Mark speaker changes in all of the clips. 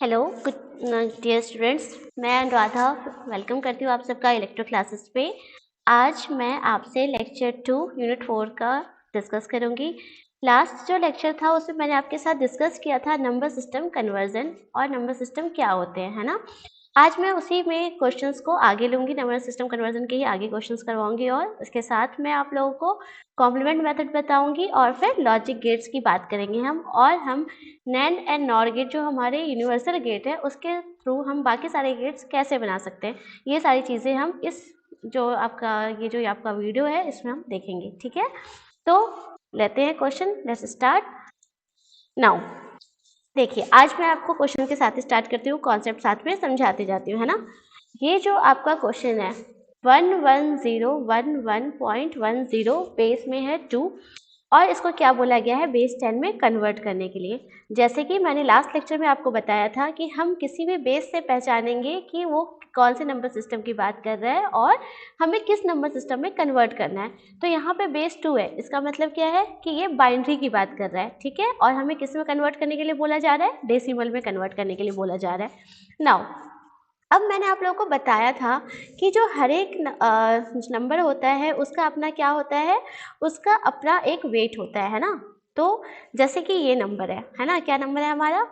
Speaker 1: Hello good dear students, मैं Anuradha welcome करती हूँ आप सबका इलेक्ट्रो क्लासेस पे। आज मैं आपसे लेक्चर 2 यूनिट 4 का डिस्कस करूँगी। लास्ट जो लेक्चर था उसमें मैंने आपके साथ डिस्कस किया था नंबर सिस्टम कन्वर्जन और नंबर सिस्टम क्या होते हैं, है ना। आज मैं उसी में क्वेश्चंस को आगे लूँगी, नंबर सिस्टम कन्वर्जन के ही आगे क्वेश्चंस करवाऊँगी और इसके साथ मैं आप लोगों को कॉम्प्लीमेंट मेथड बताऊँगी और फिर लॉजिक गेट्स की बात करेंगे हम। और हम नैंड एंड नॉर गेट जो हमारे यूनिवर्सल गेट है उसके थ्रू हम बाकी सारे गेट्स कैसे बना सकते हैं, ये सारी चीज़ें हम इस जो आपका वीडियो है इसमें हम देखेंगे। ठीक है, तो लेते हैं क्वेश्चन, लेट्स स्टार्ट नाउ। देखिए, आज मैं आपको क्वेश्चन के साथ स्टार्ट करती हूँ, कॉन्सेप्ट साथ में समझाती जाती हूँ, है ना। ये जो आपका क्वेश्चन है 11011.10 बेस में है 2 और इसको क्या बोला गया है बेस 10 में कन्वर्ट करने के लिए। जैसे कि मैंने लास्ट लेक्चर में आपको बताया था कि हम किसी भी बेस से पहचानेंगे कि वो कौन से नंबर सिस्टम की बात कर रहा है और हमें किस नंबर सिस्टम में कन्वर्ट करना है। तो यहाँ पे बेस 2 है, इसका मतलब क्या है कि ये बाइनरी की बात कर रहा है, ठीक है। और हमें किस में कन्वर्ट करने के लिए बोला जा रहा है, डेसिमल में कन्वर्ट करने के लिए बोला जा रहा है। नाउ अब मैंने आप लोगों को बताया था कि जो हर एक नंबर होता है उसका अपना क्या होता है, उसका अपना एक वेट होता है ना। तो जैसे कि ये नंबर है ना, क्या नंबर है हमारा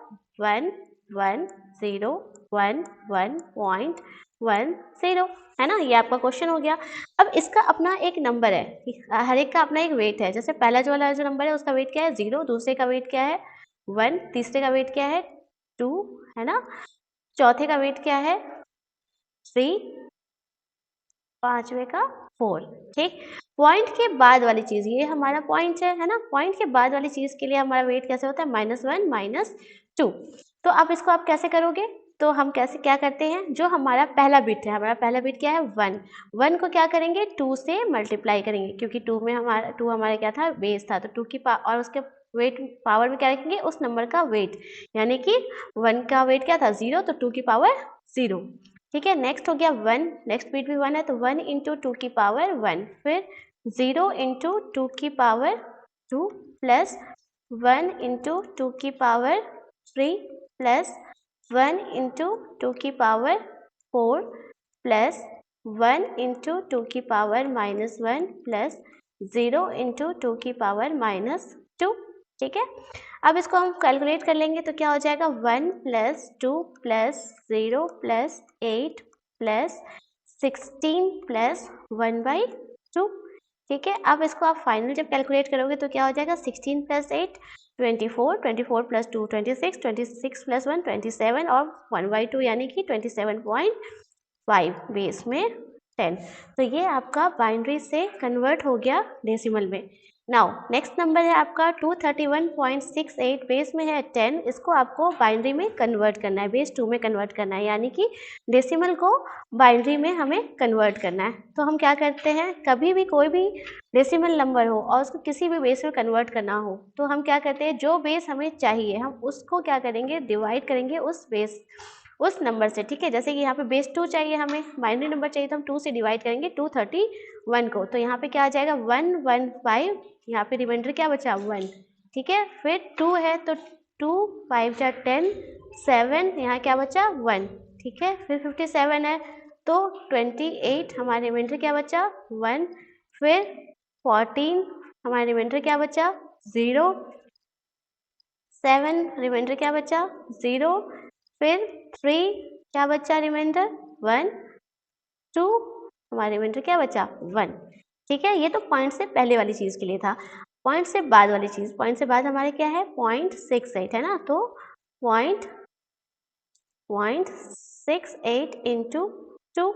Speaker 1: 11011.10, है ना। ये आपका क्वेश्चन हो गया। अब इसका अपना एक नंबर है, हर एक का अपना एक वेट है। जैसे पहला जो वाला जो नंबर है उसका वेट क्या है 0, दूसरे का वेट क्या है 1, तीसरे का वेट क्या है 2, है ना। चौथे का वेट क्या है 3, पांचवे का 4। ठीक, पॉइंट के बाद वाली चीज ये हमारा पॉइंट है ना। पॉइंट के बाद वाली चीज के लिए हमारा वेट कैसे होता है -1 -2। तो अब इसको आप कैसे करोगे, तो हम कैसे क्या करते हैं, जो हमारा पहला बिट है, हमारा पहला बिट क्या है 1 को क्या करेंगे 2 से मल्टीप्लाई करेंगे, क्योंकि 2 में हमारा 2 हमारा क्या था बेस था, तो 2 की और उसके वेट पावर में क्या रखेंगे उस नंबर का वेट, यानी कि 1 का वेट क्या था 0, तो 2 की पावर 0। ठीक है, नेक्स्ट हो गया 1, नेक्स्ट बिट भी 1 है, तो 1 इंटू 2 की पावर 1, फिर 0 इंटू 2 की पावर 2 प्लस 1 इंटू 2 की पावर 3 प्लस 1 इंटू 2 की पावर 4 प्लस 1 इंटू 2 की पावर -1 प्लस 0 इंटू 2 की पावर -2। ठीक है, अब इसको हम कैलकुलेट कर लेंगे तो क्या हो जाएगा 1 plus 2 plus 0 plus 8 plus 16 plus 1/2। ठीक है, अब इसको आप फाइनल जब कैलकुलेट करोगे तो क्या हो जाएगा 16 प्लस 8 24, 24 प्लस 2 26, 26 प्लस 1 27 और 1/2 यानी कि 27.5 बेस में 10। तो ये आपका बाइनरी से कन्वर्ट हो गया डेसिमल में। नाउ नेक्स्ट नंबर है आपका 231.68 बेस में है 10, इसको आपको बाइनरी में कन्वर्ट करना है, बेस 2 में कन्वर्ट करना है, यानी कि डेसिमल को बाइनरी में हमें कन्वर्ट करना है। तो हम क्या करते हैं, कभी भी कोई भी डेसिमल नंबर हो और उसको किसी भी बेस में कन्वर्ट करना हो तो हम क्या करते हैं, जो बेस हमें चाहिए हम उसको क्या करेंगे डिवाइड करेंगे उस बेस उस नंबर से। ठीक है, जैसे कि यहाँ पे बेस 2 चाहिए, हमें बाइनरी नंबर चाहिए तो हम 2 से डिवाइड करेंगे 231 को, तो यहाँ पे क्या आ जाएगा 115, यहाँ पे रिमाइंडर क्या बचा 1। ठीक है, फिर 2 है तो 2 5 जा 10, 7 यहाँ क्या बचा 1। ठीक है, फिर 57 है तो 28, हमारा रिमाइंडर क्या बचा 1, फिर 14 हमारा रिमाइंडर क्या बचा 0, 7 रिमाइंडर क्या बचा 0, फिर 3 क्या बचा रिमाइंडर 1, 2 हमारा रिमाइंडर क्या बचा 1। ठीक है, ये तो पॉइंट से पहले वाली चीज के लिए था। पॉइंट से बाद वाली चीज, पॉइंट से बाद हमारे क्या है 0.68 है ना, तो 0.68 इंटू 2,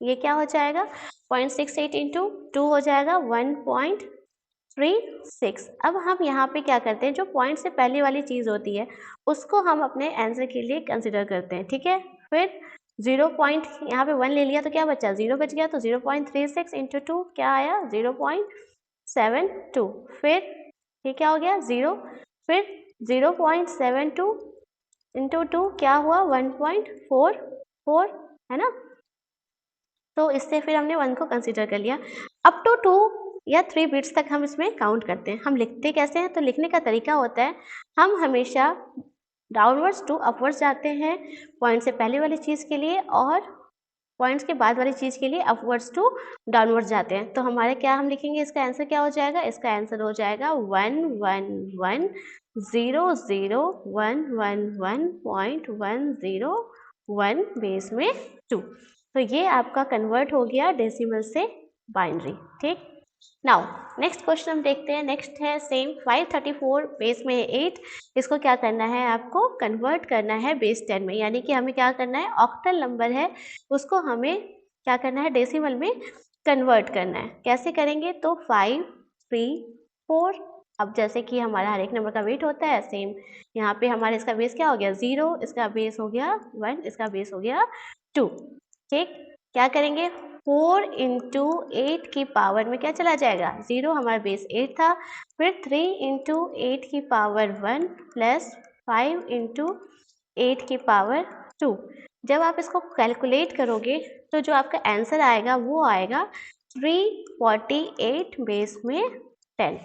Speaker 1: ये क्या हो जाएगा 0.68 इंटू 2 हो जाएगा 1.36। अब हम यहाँ पे क्या करते हैं, जो पॉइंट से पहले वाली चीज होती है उसको हम अपने आंसर के लिए कंसिडर करते हैं। ठीक है, फिर 0 पॉइंट यहाँ पे 1 ले लिया तो क्या बचा 0 बच गया, तो 0.36 इंटू 2 क्या आया 0.72, फिर ये क्या हो गया 0, फिर 0.72 इंटू 2 क्या हुआ 1.44, है ना। तो इससे फिर हमने 1 को कंसिडर कर लिया। अप टू 2 या 3 बिट्स तक हम इसमें काउंट करते हैं। हम लिखते कैसे हैं, तो लिखने का तरीका होता है हम हमेशा डाउनवर्ड्स टू अपवर्ड्स जाते हैं पॉइंट से पहले वाली चीज़ के लिए, और पॉइंट्स के बाद वाली चीज़ के लिए अपवर्ड्स टू डाउनवर्ड्स जाते हैं। तो हमारे क्या हम लिखेंगे, इसका आंसर क्या हो जाएगा, इसका आंसर हो जाएगा 1 1 1 0 0 1 1 1.101 बेस में 2। तो ये आपका कन्वर्ट हो गया डेसिमल से बाइनरी। ठीक, नाउ नेक्स्ट क्वेश्चन हम देखते हैं। नेक्स्ट है सेम 534 बेस में है 8, इसको क्या करना है, आपको कन्वर्ट करना है बेस 10 में, यानी कि हमें क्या करना है, ऑक्टल नंबर है उसको हमें क्या करना है, डेसिमल में कन्वर्ट करना है। कैसे करेंगे, तो 5 3 4, अब जैसे कि हमारा हर एक नंबर का वेट होता है सेम, यहाँ पे हमारे इसका बेस क्या हो गया 0, इसका बेस हो गया 1, इसका बेस हो गया 2। ठीक, क्या करेंगे, 4 इंटू 8 की पावर में क्या चला जाएगा, 0, हमारा बेस 8 था, फिर 3 इंटू 8 की पावर 1 प्लस 5 इंटू 8 की पावर 2। जब आप इसको कैलकुलेट करोगे तो जो आपका आंसर आएगा वो आएगा 348 बेस में 10।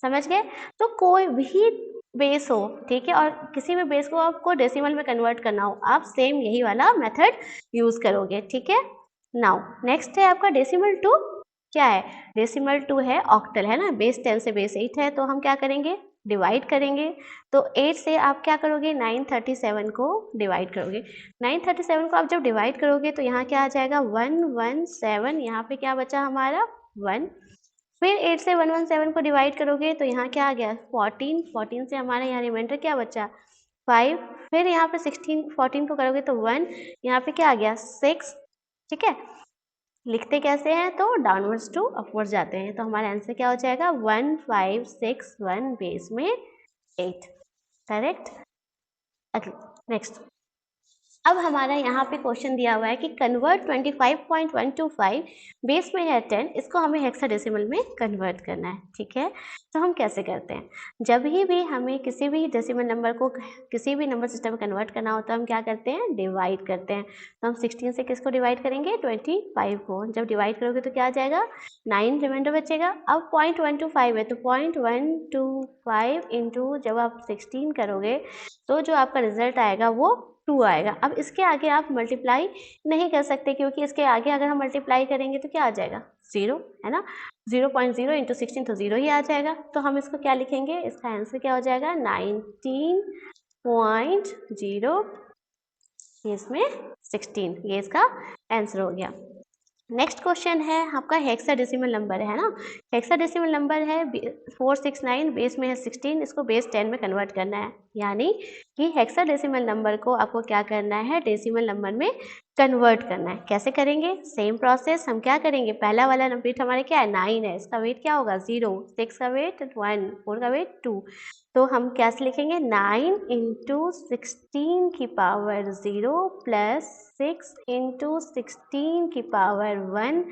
Speaker 1: समझ गए, तो कोई भी बेस हो, ठीक है, और किसी भी बेस को आपको डेसिमल में कन्वर्ट करना हो, आप सेम यही वाला मेथड यूज करोगे। ठीक है, नाउ नेक्स्ट है आपका डेसिमल 2। क्या है, डेसिमल 2 है ऑक्टल, है ना, बेस 10 से बेस 8 है, तो हम क्या करेंगे, डिवाइड करेंगे। तो 8 से आप क्या करोगे, 937 को डिवाइड करोगे। 937 को आप जब डिवाइड करोगे तो यहाँ क्या आ जाएगा 117, यहाँ पे क्या बचा हमारा 1। फिर 8 से 117 को डिवाइड करोगे तो यहाँ क्या आ गया 14, 14 से हमारे यहाँ रिमाइंडर क्या बचा 5। फिर यहाँ पे 16 14 को करोगे तो 1, यहाँ पे क्या आ गया 6। ठीक है, लिखते कैसे हैं, तो डाउनवर्ड्स टू अपवर्ड्स जाते हैं, तो हमारा आंसर क्या हो जाएगा 1561 बेस में 8। करेक्ट। नेक्स्ट, अब हमारा यहाँ पे क्वेश्चन दिया हुआ है कि कन्वर्ट 25.125 बेस में है 10, इसको हमें हेक्साडेसिमल में कन्वर्ट करना है। ठीक है, तो हम कैसे करते हैं, जब भी हमें किसी भी डेसिमल नंबर को किसी भी नंबर सिस्टम में कन्वर्ट करना होता है, हम क्या करते हैं, डिवाइड करते हैं। तो हम 16 से किसको डिवाइड करेंगे, 25 को। जब डिवाइड करोगे तो क्या आ जाएगा 9 रिमाइंडर बचेगा। अब 0.125 है तो 0.125 इंटू जब आप 16 करोगे तो जो आपका रिजल्ट आएगा वो 2 आएगा। अब इसके आगे आप मल्टीप्लाई नहीं कर सकते, क्योंकि इसके आगे अगर हम मल्टीप्लाई करेंगे तो क्या आ जाएगा 0, है ना, 0.0 इंटू 16 तो 0 ही आ जाएगा। तो हम इसको क्या लिखेंगे, इसका आंसर क्या हो जाएगा 19.0 इसमें 16, ये इसका आंसर हो गया। नेक्स्ट क्वेश्चन है आपका हेक्साडेसिमल नंबर है ना, हेक्साडेसिमल नंबर है 469, बेस में है 16, इसको बेस 10 में कन्वर्ट करना है, यानी कि हेक्साडेसिमल नंबर को आपको क्या करना है, डेसिमल नंबर में कन्वर्ट करना है। कैसे करेंगे, सेम प्रोसेस, हम क्या करेंगे, पहला वाला वेट हमारे क्या है 9 है, इसका वेट क्या होगा 0, 6 का वेट 1, 4 का वेट 2। तो हम कैसे लिखेंगे 9 इंटू 16 की पावर 0 प्लस 6 इंटू 16 की पावर 1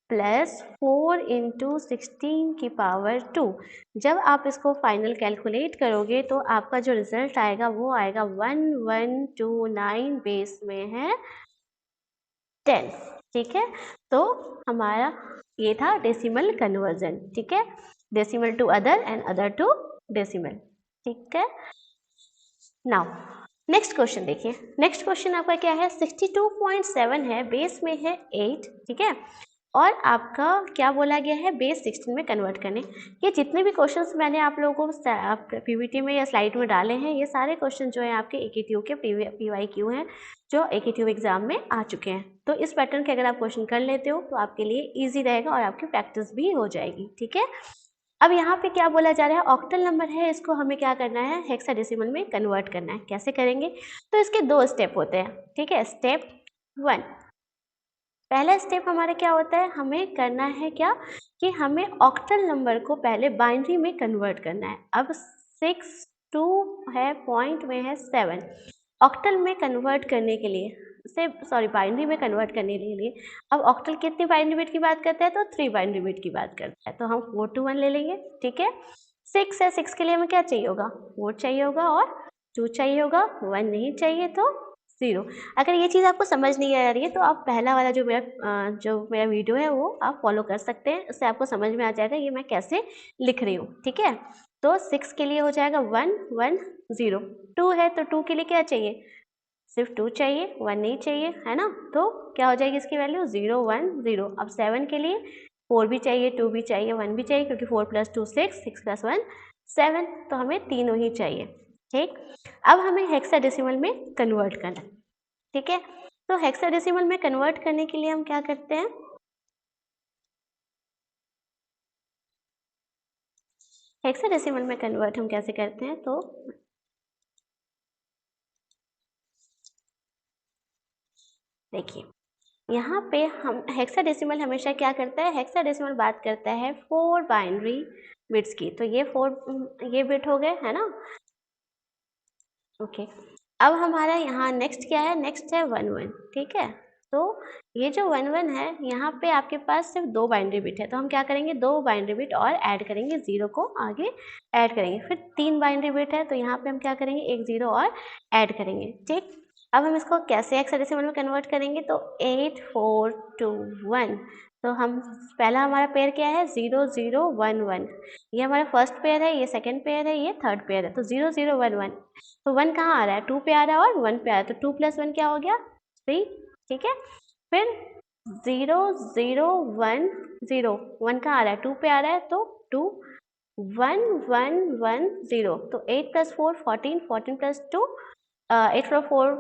Speaker 1: प्लस 4 इंटू 16 की पावर 2। जब आप इसको फाइनल कैलकुलेट करोगे तो आपका जो रिजल्ट आएगा वो आएगा 1129 बेस में है 10। ठीक है, तो हमारा ये था डेसिमल कन्वर्जन। ठीक है, decimal to other and other to decimal. ठीक है, नाउ नेक्स्ट क्वेश्चन देखिए। नेक्स्ट क्वेश्चन आपका क्या है, 62.7 है, बेस में है 8। ठीक है, और आपका क्या बोला गया है, बेस 16 में कन्वर्ट करने। ये जितने भी क्वेश्चंस मैंने आप लोगों को पीवीटी में या स्लाइड में डाले हैं, ये सारे क्वेश्चन जो है आपके एकेटीयू के पीवाईक्यू हैं, जो एकेटीयू एग्जाम में आ चुके हैं। तो इस पैटर्न के अगर आप क्वेश्चन कर लेते हो तो आपके लिए ईजी रहेगा और आपकी प्रैक्टिस भी हो जाएगी। ठीक है, अब यहाँ पे क्या बोला जा रहा है, ऑक्टल नंबर है, इसको हमें क्या करना है, हेक्साडेसिमल में कन्वर्ट करना है। कैसे करेंगे, तो इसके 2 स्टेप होते हैं। ठीक है, स्टेप 1, पहला स्टेप हमारा क्या होता है, हमें करना है क्या, कि हमें ऑक्टल नंबर को पहले बाइनरी में कन्वर्ट करना है। अब 6 2 है, पॉइंट में है 7, ऑक्टल में कन्वर्ट करने के लिए बाइनरी में कन्वर्ट करने के लिए, अब ऑक्टल कितनी बाइनरी बिट की बात करता है, तो 3 बाइनरी बिट की बात करता है, तो हम 4 to 1 ले लेंगे। ठीक है, 6 है, 6 के लिए हमें क्या चाहिए होगा, 4 चाहिए होगा और 2 चाहिए होगा, 1 नहीं चाहिए तो 0। अगर ये चीज़ आपको समझ नहीं आ रही है तो आप पहला वाला जो मेरा वीडियो है वो आप फॉलो कर सकते हैं, उससे आपको समझ में आ जाएगा ये मैं कैसे लिख रही हूँ, ठीक है। तो 6 के लिए हो जाएगा 1 1 0। 2 है तो 2 के लिए क्या चाहिए, सिर्फ 2 चाहिए, 1 नहीं चाहिए, है ना। तो क्या हो जाएगी इसकी वैल्यू 0 1 0। अब 7 के लिए 4 भी चाहिए, 2 भी चाहिए, 1 भी चाहिए, क्योंकि 4 + 2 6, 6 + 1 7, तो हमें तीनों ही चाहिए, ठीक। अब हमें हेक्साडेसिमल में कन्वर्ट करना है, ठीक है। तो हेक्साडेसिमल में कन्वर्ट करने के लिए हम क्या करते हैं, हेक्साडेसिमल में कन्वर्ट हम कैसे करते हैं, तो देखिए यहाँ पे हम हेक्साडेसिमल हमेशा क्या करता है, हेक्साडेसिमल बात करता है 4 बाइनरी बिट्स की। तो ये 4 ये बिट हो गए, है ना। ओके, अब हमारा यहाँ नेक्स्ट क्या है, नेक्स्ट है 1 1, ठीक है। तो ये जो 1 1 है, यहाँ पे आपके पास सिर्फ 2 बाइनरी बिट है, तो हम क्या करेंगे, 2 बाइनरी बिट और ऐड करेंगे, 0 को आगे ऐड करेंगे। फिर 3 बाइनरी बिट है, तो यहाँ पे हम क्या करेंगे, एक 0 और ऐड करेंगे, ठीक। अब हम इसको कैसे हेक्साडेसिमल में कन्वर्ट करेंगे, तो 8 4 2 1। तो हम पहला हमारा पेयर क्या है, 0 0 1 1। ये हमारा फर्स्ट पेयर है, ये सेकंड पेयर है, ये थर्ड पेयर है। तो 0 0 1 1, तो 1 कहाँ आ रहा है, 2 पे आ रहा है और 1 पे आ रहा है, तो 2 + 1 क्या हो गया, 3, ठीक है। फिर 0 0 1 0, 1 कहाँ आ रहा है, 2 पे आ रहा है, तो 2 1 1 1 0। तो 8 + 4 14, 14 + 2 8 + 4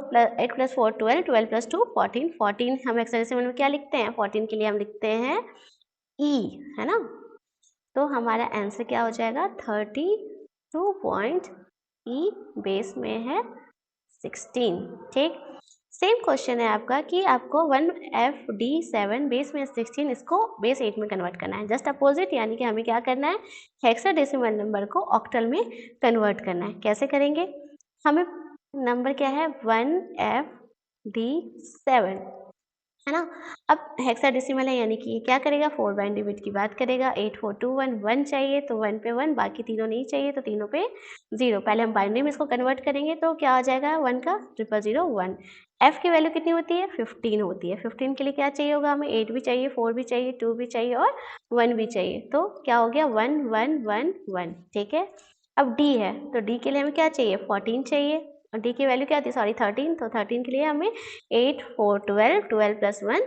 Speaker 1: 12, 12 + 2 14, 14 हम हेक्साडेसिमल में क्या लिखते हैं, 14 के लिए हम लिखते हैं ई, है ना। तो हमारा आंसर क्या हो जाएगा, 32 पॉइंट, ई बेस में है 16, ठीक। सेम क्वेश्चन है आपका कि आपको 1FD7 बेस में 16 इसको बेस 8 में कन्वर्ट करना है, जस्ट अपोजिट, यानी कि हमें क्या करना है, हेक्साडेसिमल नंबर को ऑक्टल में कन्वर्ट करना है। कैसे करेंगे, हमें नंबर क्या है, 1FD7, है ना। अब हेक्साडेसिमल है, यानी कि ये क्या करेगा, 4 बाइनरी बिट की बात करेगा। 8 4 2 1, 1 चाहिए तो 1 पे 1, बाकी तीनों नहीं चाहिए तो तीनों पे 0। पहले हम बाइनरी में इसको कन्वर्ट करेंगे, तो क्या आ जाएगा, 1 का 0 0 1। एफ की वैल्यू कितनी होती है, 15 होती है। 15 के लिए क्या चाहिए होगा, हमें 8 भी चाहिए, 4 भी चाहिए, 2 भी चाहिए और 1 भी चाहिए। तो क्या हो गया, 1 1 1 1, ठीक है। अब डी है, तो डी के लिए हमें क्या चाहिए, 14 चाहिए, और डी की वैल्यू क्या थी, सॉरी 13, तो 13 के लिए हमें 8 4 12, 12 + 1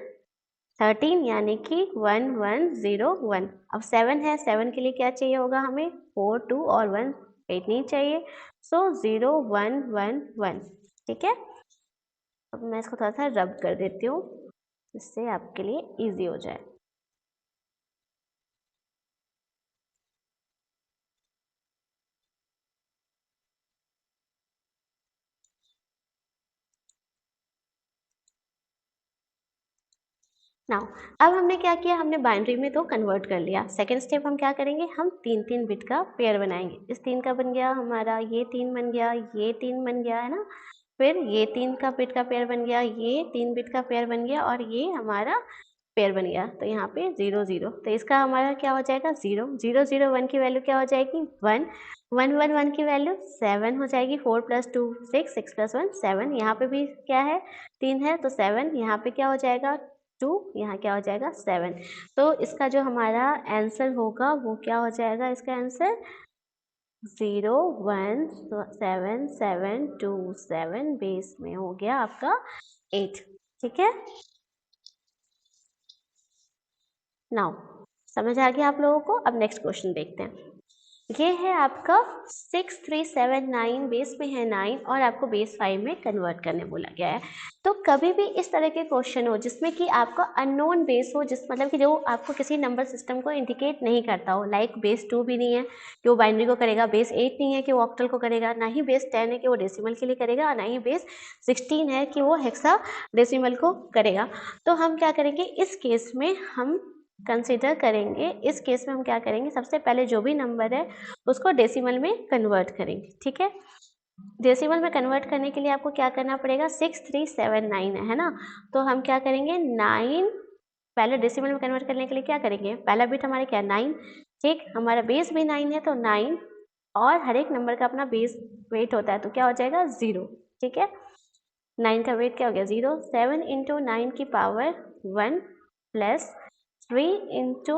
Speaker 1: 13, यानी कि 1 1 0 1। अब 7 है, 7 के लिए क्या चाहिए होगा, हमें 4 2 और 1, 8 नहीं चाहिए, सो 0 1 1 1, ठीक है। अब मैं इसको थोड़ा सा रब कर देती हूँ, जिससे आपके लिए इजी हो जाए। नाउ अब हमने क्या किया, हमने बाइनरी में तो कन्वर्ट कर लिया। सेकेंड स्टेप हम क्या करेंगे, हम 3 3 बिट का पेयर बनाएंगे। इस 3 का बन गया हमारा, ये 3 बन गया, ये 3 बन गया, है ना। फिर ये 3 का बिट का पेयर बन गया, ये 3 बिट का पेयर बन गया, और ये हमारा पेयर बन गया। तो यहाँ पे 0 0, तो इसका हमारा क्या हो जाएगा, 0 0 0 1 की वैल्यू क्या हो जाएगी, 1 1 1 1 की वैल्यू 7 हो जाएगी। 4 + 2 6, 6 + 1 7, यहाँ पे भी क्या है, 3 है, तो 7, यहाँ पे क्या हो जाएगा 2, यहाँ क्या हो जाएगा 7। तो इसका जो हमारा आंसर होगा वो क्या हो जाएगा, इसका आंसर 0 1 7 7 2 7 बेस में हो गया आपका 8, ठीक है। नाउ समझ आ गया आप लोगों को। अब नेक्स्ट क्वेश्चन देखते हैं। ये है आपका 6379, बेस में है 9 और आपको बेस 5 में कन्वर्ट करने बोला गया है। तो कभी भी इस तरह के क्वेश्चन हो जिसमें कि आपका अननोन बेस हो, जिस मतलब कि जो आपको किसी नंबर सिस्टम को इंडिकेट नहीं करता हो, लाइक बेस 2 भी नहीं है कि वो बाइनरी को करेगा, बेस 8 नहीं है कि वो ऑक्टल को करेगा, ना ही बेस 10 है कि वो डेसिमल के लिए करेगा, और ना ही बेस 16 है कि वो हेक्सा डेसिमल को करेगा। तो हम क्या करेंगे, इस केस में हम कंसिडर करेंगे, इस केस में हम क्या करेंगे, सबसे पहले जो भी नंबर है उसको डेसिमल में कन्वर्ट करेंगे, ठीक है। डेसिमल में कन्वर्ट करने के लिए आपको क्या करना पड़ेगा, 6379 है ना। तो हम क्या करेंगे, 9, पहले डेसिमल में कन्वर्ट करने के लिए क्या करेंगे, पहला बिट हमारे क्या 9, ठीक, हमारा बेस भी 9 है, तो 9, और हर एक नंबर का अपना बेस वेट होता है, तो क्या हो जाएगा 0, ठीक है। 9 का वेट क्या हो गया 0, 7 इंटू 9 की पावर 1 प्लस 3 इंटू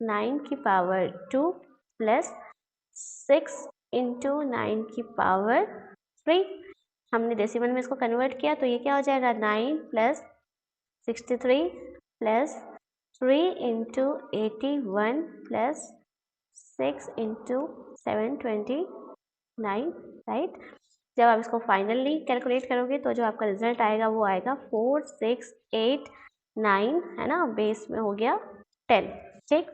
Speaker 1: 9 की पावर 2 प्लस 6 इंटू 9 की पावर 3। हमने डेसिमल में इसको कन्वर्ट किया तो ये क्या हो जाएगा 9 plus 63 plus 3 into 81 plus 6 into 729, right. जब आप इसको फाइनली कैलकुलेट करोगे तो जो आपका रिजल्ट आएगा वो आएगा 4689, है ना, बेस में हो गया 10। ठीक,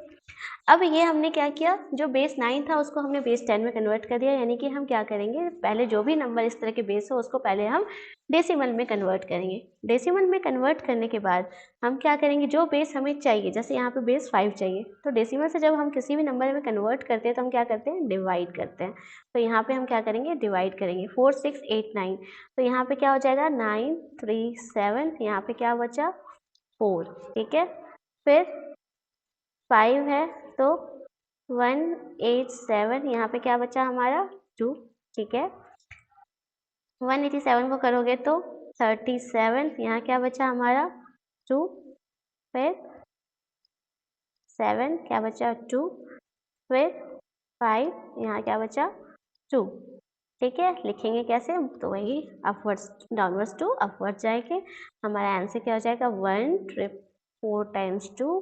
Speaker 1: अब ये हमने क्या किया, जो बेस 9 था उसको हमने बेस 10 में कन्वर्ट कर दिया, यानी कि हम क्या करेंगे, पहले जो भी नंबर इस तरह के बेस हो उसको पहले हम डेसिमल में कन्वर्ट करेंगे। डेसिमल में कन्वर्ट करने के बाद हम क्या करेंगे, जो बेस हमें चाहिए, जैसे यहाँ पे बेस 5 चाहिए, तो डेसिमल से जब हम किसी भी नंबर में कन्वर्ट करते हैं तो हम क्या करते हैं, डिवाइड करते हैं। तो यहाँ पे हम क्या करेंगे, डिवाइड करेंगे 4689, तो यहाँ पे क्या हो जाएगा 937, यहाँ पे क्या बचा 4, ठीक है। फिर 5 है तो 187, यहाँ पे क्या बचा हमारा 2, ठीक है। 187 को करोगे तो 37, यहाँ क्या बचा हमारा 2, फिर 7 क्या बचा 2, फिर 5 यहाँ क्या बचा 2, ठीक है। लिखेंगे कैसे, तो वही अपवर्ड्स डाउनवर्ड्स टू अपवर्ड जाएंगे। हमारा आंसर क्या हो जाएगा 1 टाइम्स 2,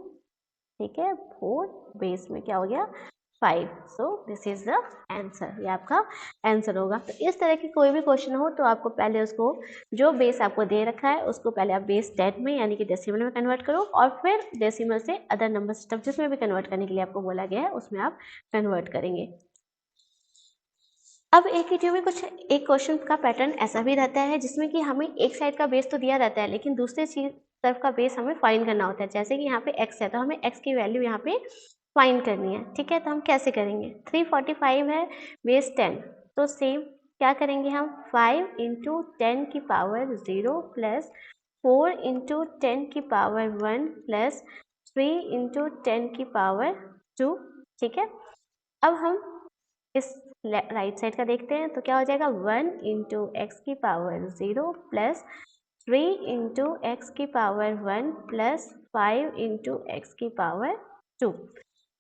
Speaker 1: ठीक है, 4 बेस में क्या हो गया 5। So this is the answer, ये आपका आंसर होगा। तो इस तरह की कोई भी क्वेश्चन हो तो आपको पहले उसको, जो बेस आपको दे रखा है उसको पहले आप बेस 10 में यानी कि डेसिमल में कन्वर्ट करो, और फिर डेसिमल से अदर नंबर सिस्टम जिसमें भी कन्वर्ट करने के लिए आपको बोला गया है उसमें आप कन्वर्ट करेंगे। अब एक वीडियो में कुछ एक क्वेश्चन का पैटर्न ऐसा भी रहता है जिसमें कि हमें एक साइड का बेस तो दिया रहता है लेकिन दूसरे चीज तरफ का बेस हमें फाइंड करना होता है। जैसे कि यहाँ पे x है तो हमें x की वैल्यू यहाँ पे फाइंड करनी है, ठीक है। तो हम कैसे करेंगे, 345 है बेस 10, तो सेम क्या करेंगे हम 5 इंटू 10 की पावर 0 प्लस 4 इंटू 10 की पावर 1 प्लस 3 इंटू 10 की पावर 2, ठीक है। अब हम इस राइट साइड का देखते हैं तो क्या हो जाएगा 1 इंटू एक्स की पावर 0 प्लस 3 इंटू एक्स की पावर 1 प्लस 5 इंटू एक्स की पावर 2,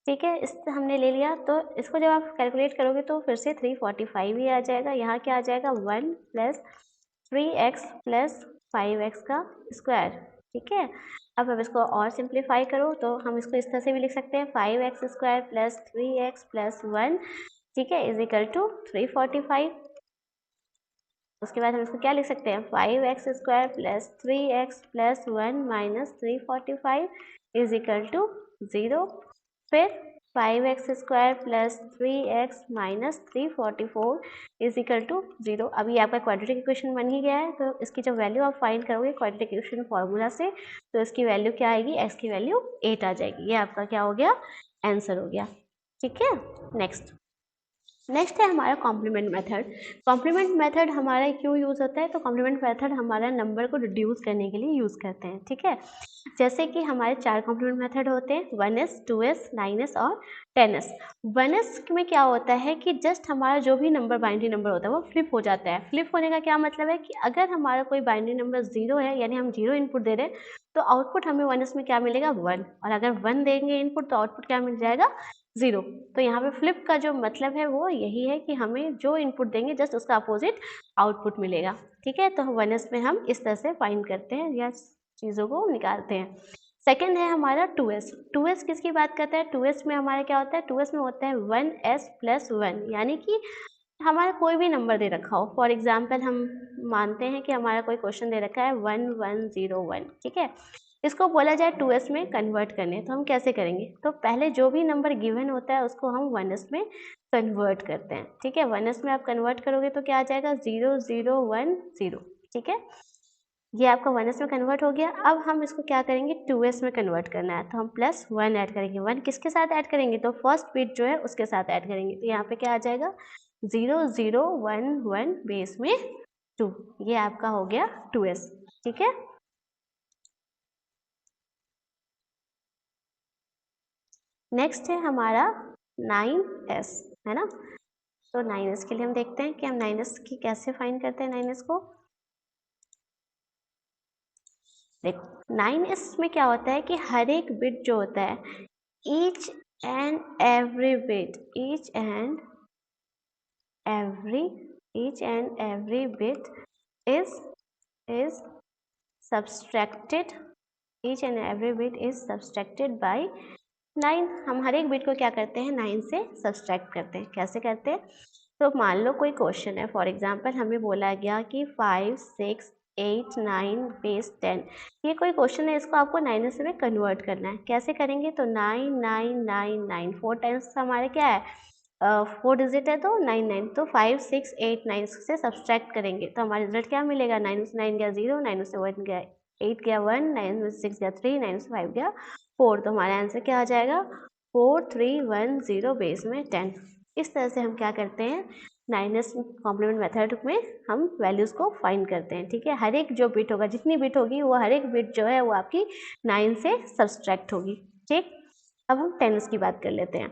Speaker 1: ठीक है। इस हमने ले लिया, तो इसको जब आप कैलकुलेट करोगे तो फिर से 345 ही आ जाएगा। यहाँ क्या आ जाएगा 1 प्लस 3x प्लस 5x का स्क्वायर, ठीक है। अब इसको और सिंप्लीफाई करो तो हम इसको इस तरह से भी लिख सकते हैं 5x square plus 3x plus 1, ठीक है, इज इक्वल टू 345। उसके बाद हम इसको क्या लिख सकते हैं 5x square plus 3x plus 1 minus 345 is equal to 0। फिर 5x square plus 3x minus 344 is equal to 0। अभी आपका क्वाड्रेटिक इक्वेशन बन ही गया है, तो इसकी जब वैल्यू आप फाइंड करोगे क्वाड्रेटिक इक्वेशन फॉर्मूला से, तो इसकी वैल्यू क्या आएगी, x की वैल्यू 8 आ जाएगी। ये आपका क्या हो गया, आंसर हो गया, ठीक है। नेक्स्ट है हमारा कॉम्प्लीमेंट मेथड। कॉम्प्लीमेंट मेथड हमारा क्यों यूज़ होता है, तो कॉम्प्लीमेंट मेथड हमारा नंबर को रिड्यूस करने के लिए यूज़ करते हैं, ठीक है। जैसे कि हमारे 4 कॉम्प्लीमेंट मेथड होते हैं, 1s, 2s, 9s और 10s। 1s में क्या होता है कि जस्ट हमारा जो भी नंबर बाइनरी नंबर होता है वो फ्लिप हो जाता है। फ्लिप होने का क्या मतलब है कि अगर हमारा कोई बाइनरी नंबर 0 है, यानी हम 0 इनपुट दे रहे हैं, तो आउटपुट हमें 1s में क्या मिलेगा 1, और अगर 1 देंगे इनपुट तो आउटपुट क्या मिल जाएगा 0। तो यहाँ पे फ्लिप का जो मतलब है वो यही है कि हमें जो इनपुट देंगे जस्ट उसका अपोजिट आउटपुट मिलेगा, ठीक है। तो 1s में हम इस तरह से फाइंड करते हैं या चीज़ों को निकालते हैं। सेकंड है हमारा 2s। 2s किसकी बात करता है, 2s में हमारा क्या होता है, 2s में होता है 1s प्लस 1, यानी कि हमारा कोई भी नंबर दे रखा हो। फॉर एग्जाम्पल हम मानते हैं कि हमारा कोई क्वेश्चन दे रखा है 1101, ठीक है। इसको बोला जाए 2s में कन्वर्ट करने, तो हम कैसे करेंगे, तो पहले जो भी नंबर गिवन होता है उसको हम 1s में कन्वर्ट करते हैं, ठीक है। 1s में आप कन्वर्ट करोगे तो क्या आ जाएगा 0010, ठीक है। ये आपका 1s में कन्वर्ट हो गया। अब हम इसको क्या करेंगे 2s में कन्वर्ट करना है, तो हम प्लस 1 ऐड करेंगे। 1 किसके साथ ऐड करेंगे, तो फर्स्ट बिट जो है उसके साथ ऐड करेंगे, तो यहाँ पे क्या आ जाएगा 0011 बेस में 2। ये आपका हो गया 2s, ठीक है। नेक्स्ट है हमारा 9s, है ना। तो 9s के लिए हम देखते हैं कि हम 9s की कैसे फाइंड करते हैं 9s को। देखो 9s में क्या होता है कि हर एक बिट जो होता है, each and every bit, each and every bit is is subtracted, each and every bit is subtracted by 9। हम हर एक बिट को क्या करते हैं, 9 से सब्सट्रैक्ट करते हैं। कैसे करते हैं, तो मान लो कोई क्वेश्चन है, फॉर एग्जांपल हमें बोला गया कि 5 6 8 9 बेस 10, ये कोई क्वेश्चन है, इसको आपको 9s में कन्वर्ट करना है। कैसे करेंगे, तो 9 9 9 9 4 टाइम्स हमारे क्या है, 4 डिजिट है तो 9 9, तो 5 6 8 9 से सब्सट्रैक्ट करेंगे तो हमारा रिजल्ट क्या मिलेगा, 9 से 9 गया 0, 9 से 1 गया 8 गया 1, 9 से 6 गया 3, 9 से 5 गया 4, तो हमारा आंसर क्या आ जाएगा 4 3 1 0 बेस में 10। इस तरह से हम क्या करते हैं, 9s कॉम्प्लीमेंट मेथड में हम वैल्यूज को फाइंड करते हैं। ठीक है, हर एक जो बिट होगा, जितनी बिट होगी वो हर एक बिट जो है वो आपकी 9 से सब्सट्रैक्ट होगी। ठीक, अब हम 10s की बात कर लेते हैं।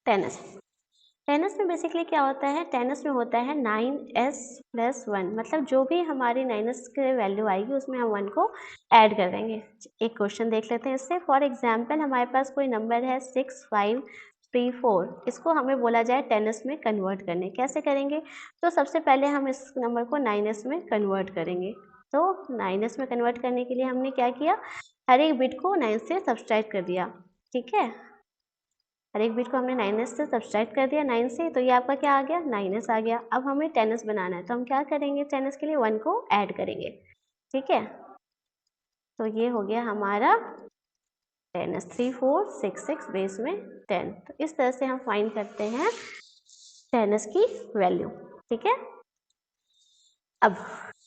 Speaker 1: टेनस, टेनस में बेसिकली क्या होता है, टेनस में होता है 9s प्लस 1, मतलब जो भी हमारी 9s की वैल्यू आएगी उसमें हम 1 को ऐड कर देंगे। एक क्वेश्चन देख लेते हैं इससे। फॉर एग्जांपल हमारे पास कोई नंबर है 6534, इसको हमें बोला जाए 10s में कन्वर्ट करने, कैसे करेंगे, तो सबसे पहले हम इस नंबर को 9s में कन्वर्ट करेंगे। तो 9s में कन्वर्ट करने के लिए हमने क्या किया, हर एक बिट को 9 से सब्सट्रैक्ट कर दिया। ठीक है, हर एक बिट को हमने 9s से सब्सट्रैक्ट कर दिया 9 से, तो ये आपका क्या आ गया 9s आ गया। अब हमें 10s बनाना है, तो हम क्या करेंगे, 10s के लिए 1 को ऐड करेंगे। ठीक है, तो ये हो गया हमारा 10s, 3 4 6 6 बेस में 10। तो इस तरह से हम फाइंड करते हैं 10s की वैल्यू। ठीक है, अब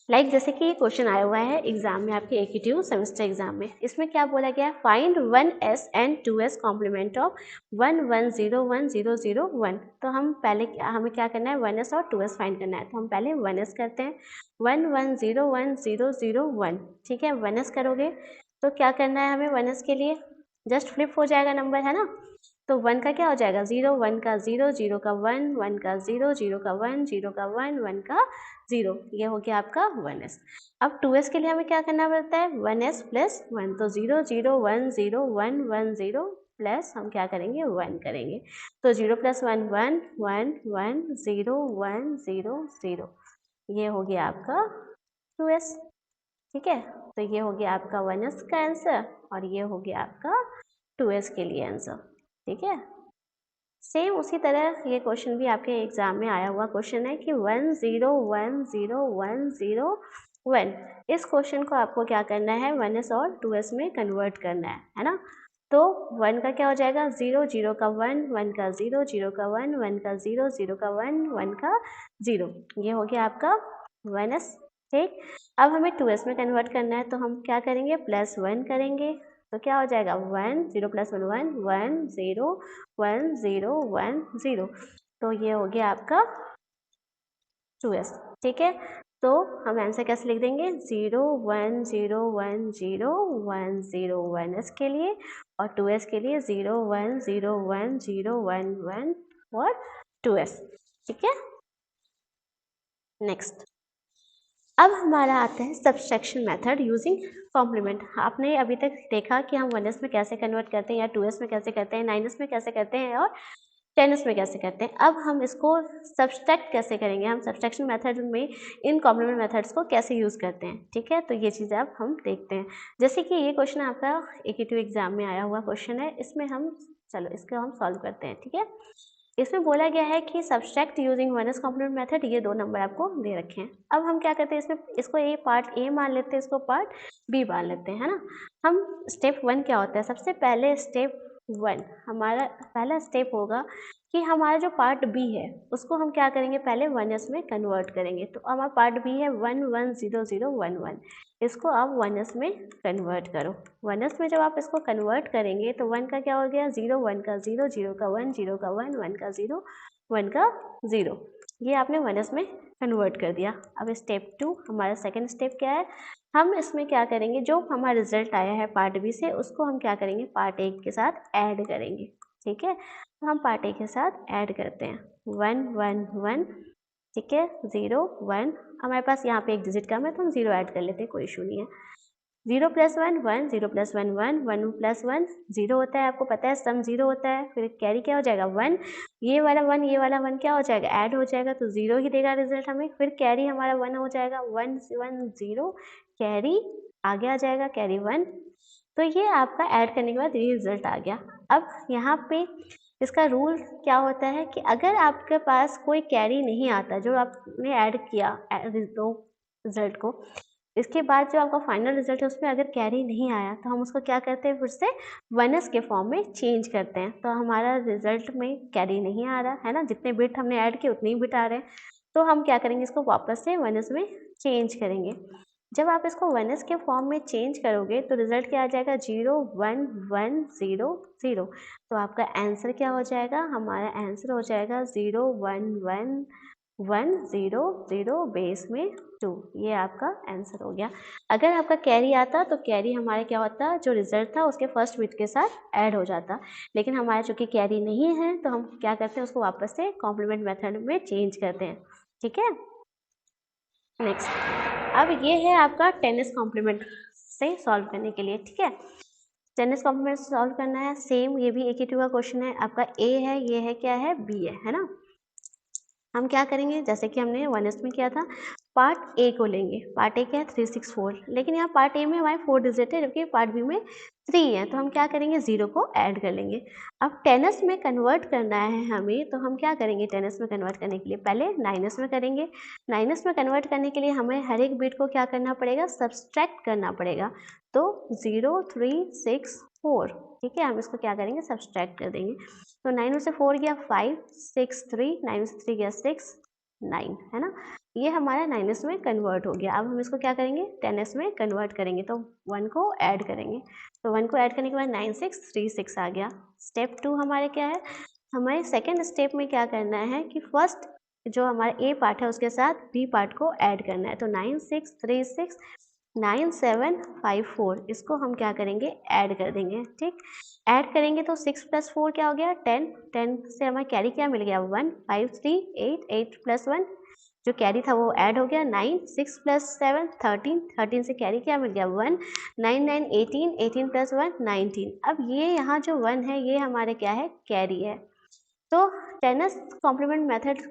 Speaker 1: जैसे कि ये क्वेश्चन आया हुआ है एग्जाम में, आपके AQ सेमेस्टर एग्जाम में, इसमें क्या बोला गया है, find 1s and 2s complement of 1 1 0 1 0 0 1। तो हम पहले हमें क्या करना है, 1s और 2s फाइंड करना है, तो हम पहले 1s करते हैं, 1 1 0 1 0 0 1। ठीक है, 1s करोगे तो क्या करना है हमें, 1s के लिए जस्ट फ्लिप हो जाएगा नंबर, है ना, तो 1 का क्या हो जाएगा 0, 1 का 0, 0 का 1, 1 का 0, 0 का 1, 0 का 1, 1 का 0, ये हो गया आपका 1s। अब 2s के लिए हमें क्या करना पड़ता है, 1s प्लस 1, तो 0 0 1 0 1 1 0 प्लस हम क्या करेंगे 1 करेंगे, तो 0 प्लस 1 1 1 1 0 1 0 0, ये हो गया आपका 2s। ठीक है, तो ये हो गया आपका 1s का आंसर और ये हो गया आपका 2s के लिए आंसर। ठीक है, सेम उसी तरह ये क्वेश्चन भी आपके एग्जाम में आया हुआ क्वेश्चन है कि 1 0 1 0 1 0 1, इस क्वेश्चन को आपको क्या करना है 1s और 2s में कन्वर्ट करना है ना। तो 1 का क्या हो जाएगा 0, 0 का 1, 1 का 0, 0 का 1, 1 का 0, 0 का 1, 1 का 0, ये हो गया आपका 1s। ठीक, अब हमें 2s में कन्वर्ट करना है, तो हम क्या करेंगे प्लस 1 करेंगे, तो क्या हो जाएगा 1 0 प्लस 1 1 1 0 1 0 1 0, तो ये हो गया आपका 2s। ठीक है, तो हम आंसर कैसे लिख देंगे 0 1 0 1 0 1 0 1s के लिए, और 2s के लिए 0 1 0 1 0 1 1 और 2s। ठीक है, नेक्स्ट अब हमारा आता है सब्सट्रैक्शन मेथड यूजिंग कॉम्प्लीमेंट। आपने अभी तक देखा कि हम 1s में कैसे कन्वर्ट करते हैं, या 2s में कैसे करते हैं, 9s में कैसे करते हैं और 10s में कैसे करते हैं। अब हम इसको सब्सट्रैक्ट कैसे करेंगे, हम सब्सट्रैक्शन मेथड में इन कॉम्प्लीमेंट मेथड्स को कैसे यूज़ करते हैं। ठीक है, तो ये चीज़ें अब हम देखते हैं। जैसे कि ये क्वेश्चन आपका AQ एग्जाम में आया हुआ क्वेश्चन है, इसमें हम चलो इसको हम सॉल्व करते हैं। ठीक है, इसमें बोला गया है कि subtract using 1s complement method, ये 2 नंबर आपको दे रखे हैं। अब हम क्या करते हैं, इसमें इसको ए पार्ट ए मान लेते हैं, इसको पार्ट बी मान लेते हैं, है ना। हम स्टेप 1 क्या होता है, सबसे पहले स्टेप 1 हमारा पहला स्टेप होगा कि हमारा जो पार्ट बी है उसको हम क्या करेंगे, पहले 1s में कन्वर्ट करेंगे। तो हमारा पार्ट बी है 1 1 0 0 1 1, इसको आप 1s में कन्वर्ट करो। 1s में जब आप इसको कन्वर्ट करेंगे तो 1 का क्या हो गया 0, 1 का 0, 0 का 1, 0 का 1, 1 का 0, 1 का 0, ये आपने माइनस में कन्वर्ट कर दिया। अब स्टेप 2 हमारा सेकंड स्टेप क्या है, हम इसमें क्या करेंगे, जो हमारा रिजल्ट आया है पार्ट बी से उसको हम क्या करेंगे, पार्ट ए के साथ ऐड करेंगे। ठीक है, तो हम पार्ट ए के साथ ऐड करते हैं 1 1 1, ठीक है, 0 1, हमारे पास यहाँ पे एक डिजिट कम है तो हम 0 ऐड कर लेते हैं, कोई इशू नहीं है। 0 + 1 1, 0 + 1 1, 1 + 1 0 होता है, आपको पता है सम 0 होता है, फिर कैरी क्या हो जाएगा 1, ये वाला 1 ये वाला 1 क्या हो जाएगा, ऐड हो जाएगा, तो 0 ही देगा रिजल्ट हमें। फिर कैरी हमारा 1 हो जाएगा, 1 1 0, कैरी आगे आ जाएगा, कैरी 1। तो ये आपका ऐड करने के बाद ये रिजल्ट आ गया। अब यहाँ पे इसका रूल क्या होता है कि अगर आपके पास कोई कैरी नहीं आता जो आपने ऐड किया दो रिजल्ट को, इसके बाद जो आपका फाइनल रिजल्ट है उसमें अगर कैरी नहीं आया तो हम उसको क्या करते हैं, फिर से 1s के फॉर्म में चेंज करते हैं। तो हमारा रिजल्ट में कैरी नहीं आ रहा है ना, जितने बिट हमने ऐड किए उतने ही बिट आ रहे हैं, तो हम क्या करेंगे, इसको वापस से 1s में चेंज करेंगे। जब आप इसको 1s के फॉर्म में चेंज करोगे तो रिजल्ट क्या आ जाएगा, 0 1 1 0 0। तो आपका आंसर क्या हो जाएगा, हमारा आंसर हो जाएगा 0 1 1 1 0 0 बेस में 2। ये आपका आंसर हो गया। अगर आपका कैरी आता तो कैरी हमारा क्या होता, जो रिजल्ट था उसके फर्स्ट बिट के साथ ऐड हो जाता, लेकिन हमारा चूंकि कैरी नहीं है तो हम क्या करते हैं, उसको वापस से कॉम्प्लीमेंट मेथड में चेंज करते हैं। ठीक है, नेक्स्ट, अब ये है आपका 10s कॉम्प्लीमेंट से सॉल्व करने के लिए। ठीक है, 10s कॉम्प्लीमेंट से सॉल्व करना है, सेम ये भी 82 का क्वेश्चन है, आपका ए है, ये है क्या है, बी है ना। हम क्या करेंगे, जैसे कि हमने 1s में किया था, पार्ट ए को लेंगे। पार्ट ए क्या है, 364, लेकिन यहाँ पार्ट ए में हमारे 4 डिजिट है जबकि पार्ट बी में 3 है, तो हम क्या करेंगे, 0 को ऐड कर लेंगे। अब 10s में कन्वर्ट करना है हमें, तो हम क्या करेंगे, 10s में कन्वर्ट करने के लिए पहले 9s में करेंगे। 9s में कन्वर्ट करने के लिए हमें हर एक बिट को क्या करना पड़ेगा, सब्सट्रैक्ट करना पड़ेगा। तो 0 3 6 4, ठीक है, हम इसको क्या करेंगे, सब्सट्रैक्ट कर देंगे। तो 9 में से 4 गया 5 6 3, 9 में से 3 गया 6 9, है ना। ये हमारा 9s में कन्वर्ट हो गया। अब हम इसको क्या करेंगे, 10s में कन्वर्ट करेंगे, तो 1 को ऐड करेंगे। तो 1 को ऐड करने के बाद 9 6 3 6 आ गया। स्टेप 2 हमारे क्या है, हमारे सेकेंड स्टेप में क्या करना है कि फर्स्ट जो हमारा ए पार्ट है उसके साथ बी पार्ट को ऐड करना है। तो 9 6 3 6 9 7 5 4, इसको हम क्या करेंगे, ऐड कर देंगे। ठीक, ऐड करेंगे तो 6 + 4 क्या हो गया, 10, 10 से हमें कैरी क्या मिल गया, 1 5 3 8 8 + 1, जो कैरी था वो ऐड हो गया। 9 6 + 7 13, 13 से कैरी क्या मिल गया, 1 9 9 18, 18 + 1 19। अब ये यहाँ जो 1 है ये हमारे क्या है, कैरी है। तो 10s कॉम्प्लीमेंट मेथड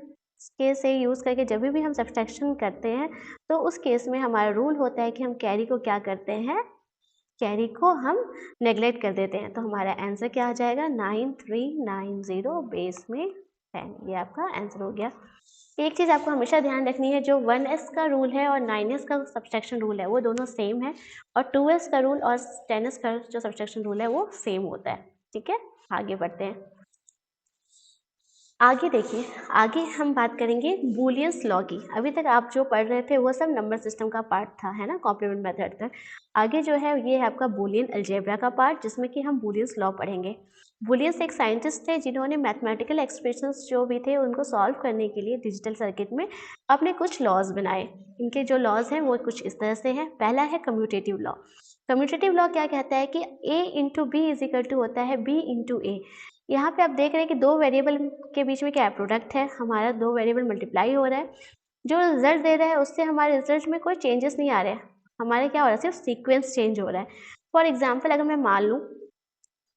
Speaker 1: के से यूज़ करके जब भी हम सब्सट्रैक्शन करते हैं तो उस केस में हमारा रूल होता है कि हम कैरी को क्या करते हैं, कैरी को हम नेग्लेक्ट कर देते हैं। तो हमारा आंसर क्या आ जाएगा, 9390 बेस में 10। ये आपका आंसर हो गया। एक चीज़ आपको हमेशा ध्यान रखनी है, जो 1s का रूल है और 9s का सब्सट्रैक्शन रूल है वो दोनों सेम है, और 2s का रूल और 10s का जो सब्सट्रैक्शन रूल है वो सेम होता है। ठीक है, आगे बढ़ते हैं। आगे देखिए, आगे हम बात करेंगे बूलियंस लॉ की। अभी तक आप जो पढ़ रहे थे वो सब नंबर सिस्टम का पार्ट था, है ना, कॉम्प्लीमेंट मेथड तक। आगे जो है ये है आपका बूलियन अलजेब्रा का पार्ट, जिसमें कि हम बूलियंस लॉ पढ़ेंगे। बूलियंस एक साइंटिस्ट थे जिन्होंने मैथमेटिकल एक्सप्रेशंस जो भी थे उनको सॉल्व करने के लिए डिजिटल सर्किट में अपने कुछ लॉज बनाए। इनके जो लॉज हैं वो कुछ इस तरह से हैं। पहला है कम्यूटेटिव लॉ। कम्यूटेटिव लॉ क्या कहता है कि a into B is equal to होता है b इंटू ए। यहाँ पे आप देख रहे हैं कि दो वेरिएबल के बीच में क्या प्रोडक्ट है, हमारा दो वेरिएबल मल्टीप्लाई हो रहा है। जो रिजल्ट दे रहा है उससे हमारे रिजल्ट में कोई चेंजेस नहीं आ रहे हैं, हमारे क्या हो रहा है, सिर्फ सीक्वेंस चेंज हो रहा है। फॉर एग्जाम्पल अगर मैं मान लूँ,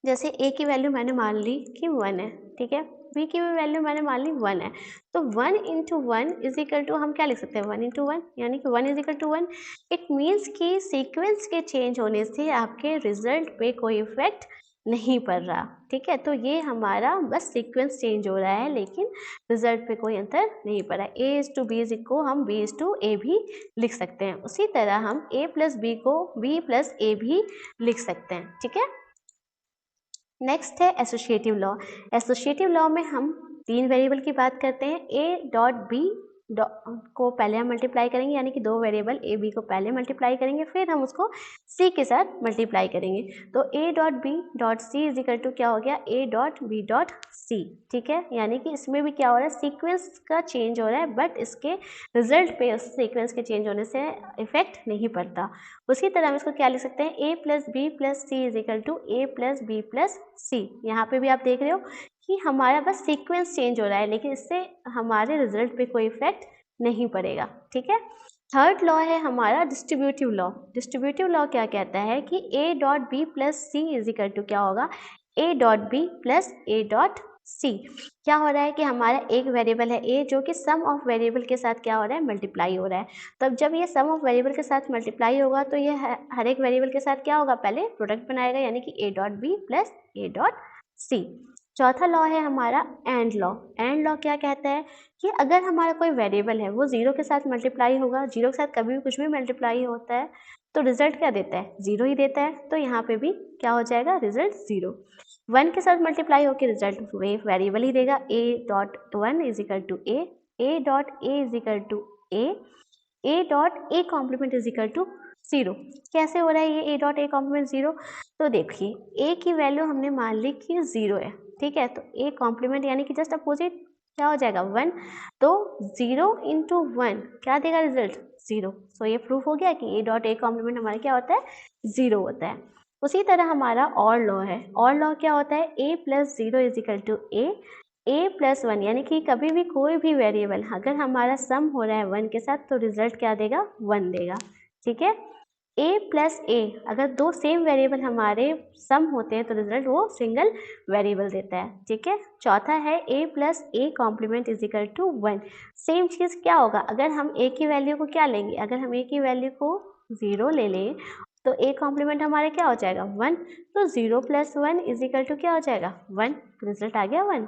Speaker 1: जैसे ए की वैल्यू मैंने मान ली कि 1 है, ठीक है, बी की भी वैल्यू मैंने मान ली 1 है, तो 1 इंटू 1 इज इक्वल टू हम क्या लिख सकते हैं, 1 इंटू 1, यानी कि 1 is equal to 1। It means कि सीक्वेंस के चेंज होने से आपके रिजल्ट पे कोई इफेक्ट नहीं पड़ रहा। ठीक है, तो ये हमारा बस सीक्वेंस चेंज हो रहा है, लेकिन रिजल्ट पे कोई अंतर नहीं पड़ा। ए इज टू बी को हम बी इज टू ए भी लिख सकते हैं, उसी तरह हम a प्लस बी को b प्लस ए भी लिख सकते हैं। ठीक है, नेक्स्ट है एसोसिएटिव लॉ। एसोसिएटिव लॉ में हम तीन वेरिएबल की बात करते हैं, a डॉट बी को पहले हम मल्टीप्लाई करेंगे, यानी कि 2 वेरिएबल ए बी को पहले मल्टीप्लाई करेंगे, फिर हम उसको सी के साथ मल्टीप्लाई करेंगे। तो A dot B dot C is equal to क्या हो गया, A dot B dot C. ठीक है, यानी कि इसमें भी क्या हो रहा है, सीक्वेंस का चेंज हो रहा है, बट इसके रिजल्ट पे उस सीक्वेंस के चेंज होने से इफेक्ट नहीं पड़ता। उसी तरह हम इसको क्या लिख सकते हैं, A plus B plus C is equal to A plus B plus C. यहाँ पे भी आप देख रहे हो कि हमारा बस सीक्वेंस चेंज हो रहा है, लेकिन इससे हमारे रिजल्ट पे कोई इफेक्ट नहीं पड़ेगा। ठीक है, थर्ड लॉ है हमारा डिस्ट्रीब्यूटिव लॉ। डिस्ट्रीब्यूटिव लॉ क्या कहता है कि A dot B plus C is equal to क्या होगा, A dot B plus A dot C. क्या हो रहा है कि हमारा एक वेरिएबल है ए, जो कि सम ऑफ वेरिएबल के साथ क्या हो रहा है, मल्टीप्लाई हो रहा है। तब जब ये सम ऑफ वेरिएबल के साथ मल्टीप्लाई होगा तो ये हर एक वेरिएबल के साथ क्या होगा, पहले प्रोडक्ट बनाएगा, यानी कि A dot B plus A dot C. चौथा लॉ है हमारा एंड लॉ। एंड लॉ क्या कहता है कि अगर हमारा कोई वेरिएबल है वो 0 के साथ मल्टीप्लाई होगा, 0 के साथ कभी भी कुछ भी मल्टीप्लाई होता है तो रिजल्ट क्या देता है, 0 ही देता है। तो यहाँ पे भी क्या हो जाएगा, रिजल्ट 0। 1 के साथ मल्टीप्लाई होकर रिजल्ट वेरिएबल ही देगा, A dot 1 is equal to A dot A is equal to A dot A complement is equal to 0। कैसे हो रहा है ये ए डॉट ए कॉम्प्लीमेंट 0, तो देखिए ए की वैल्यू हमने मान ली कि 0 है। ठीक है, तो ए कॉम्प्लीमेंट यानी कि जस्ट अपोजिट क्या हो जाएगा, 1। तो 0 इंटू 1 क्या देगा, रिजल्ट 0। सो ये प्रूफ हो गया कि ए डॉट ए कॉम्प्लीमेंट हमारा क्या होता है, 0 होता है। उसी तरह हमारा और लॉ है। और लॉ क्या होता है, A plus 0 is equal to A plus 1, यानी कि कभी भी कोई भी वेरिएबल अगर हमारा सम हो रहा है 1 के साथ तो रिजल्ट क्या देगा, 1 देगा। ठीक है, ए प्लस ए, अगर दो सेम वेरिएबल हमारे सम होते हैं तो रिजल्ट वो सिंगल वेरिएबल देता है। ठीक है, चौथा है A plus A complement is equal to 1। Same चीज़ क्या होगा, अगर हम ए की वैल्यू को क्या लेंगे, अगर हम ए की वैल्यू को 0 ले लें तो ए कॉम्प्लीमेंट हमारा क्या हो जाएगा, 1। तो 0 प्लस 1 इज इक्वल टू क्या हो जाएगा, 1। रिजल्ट आ गया 1।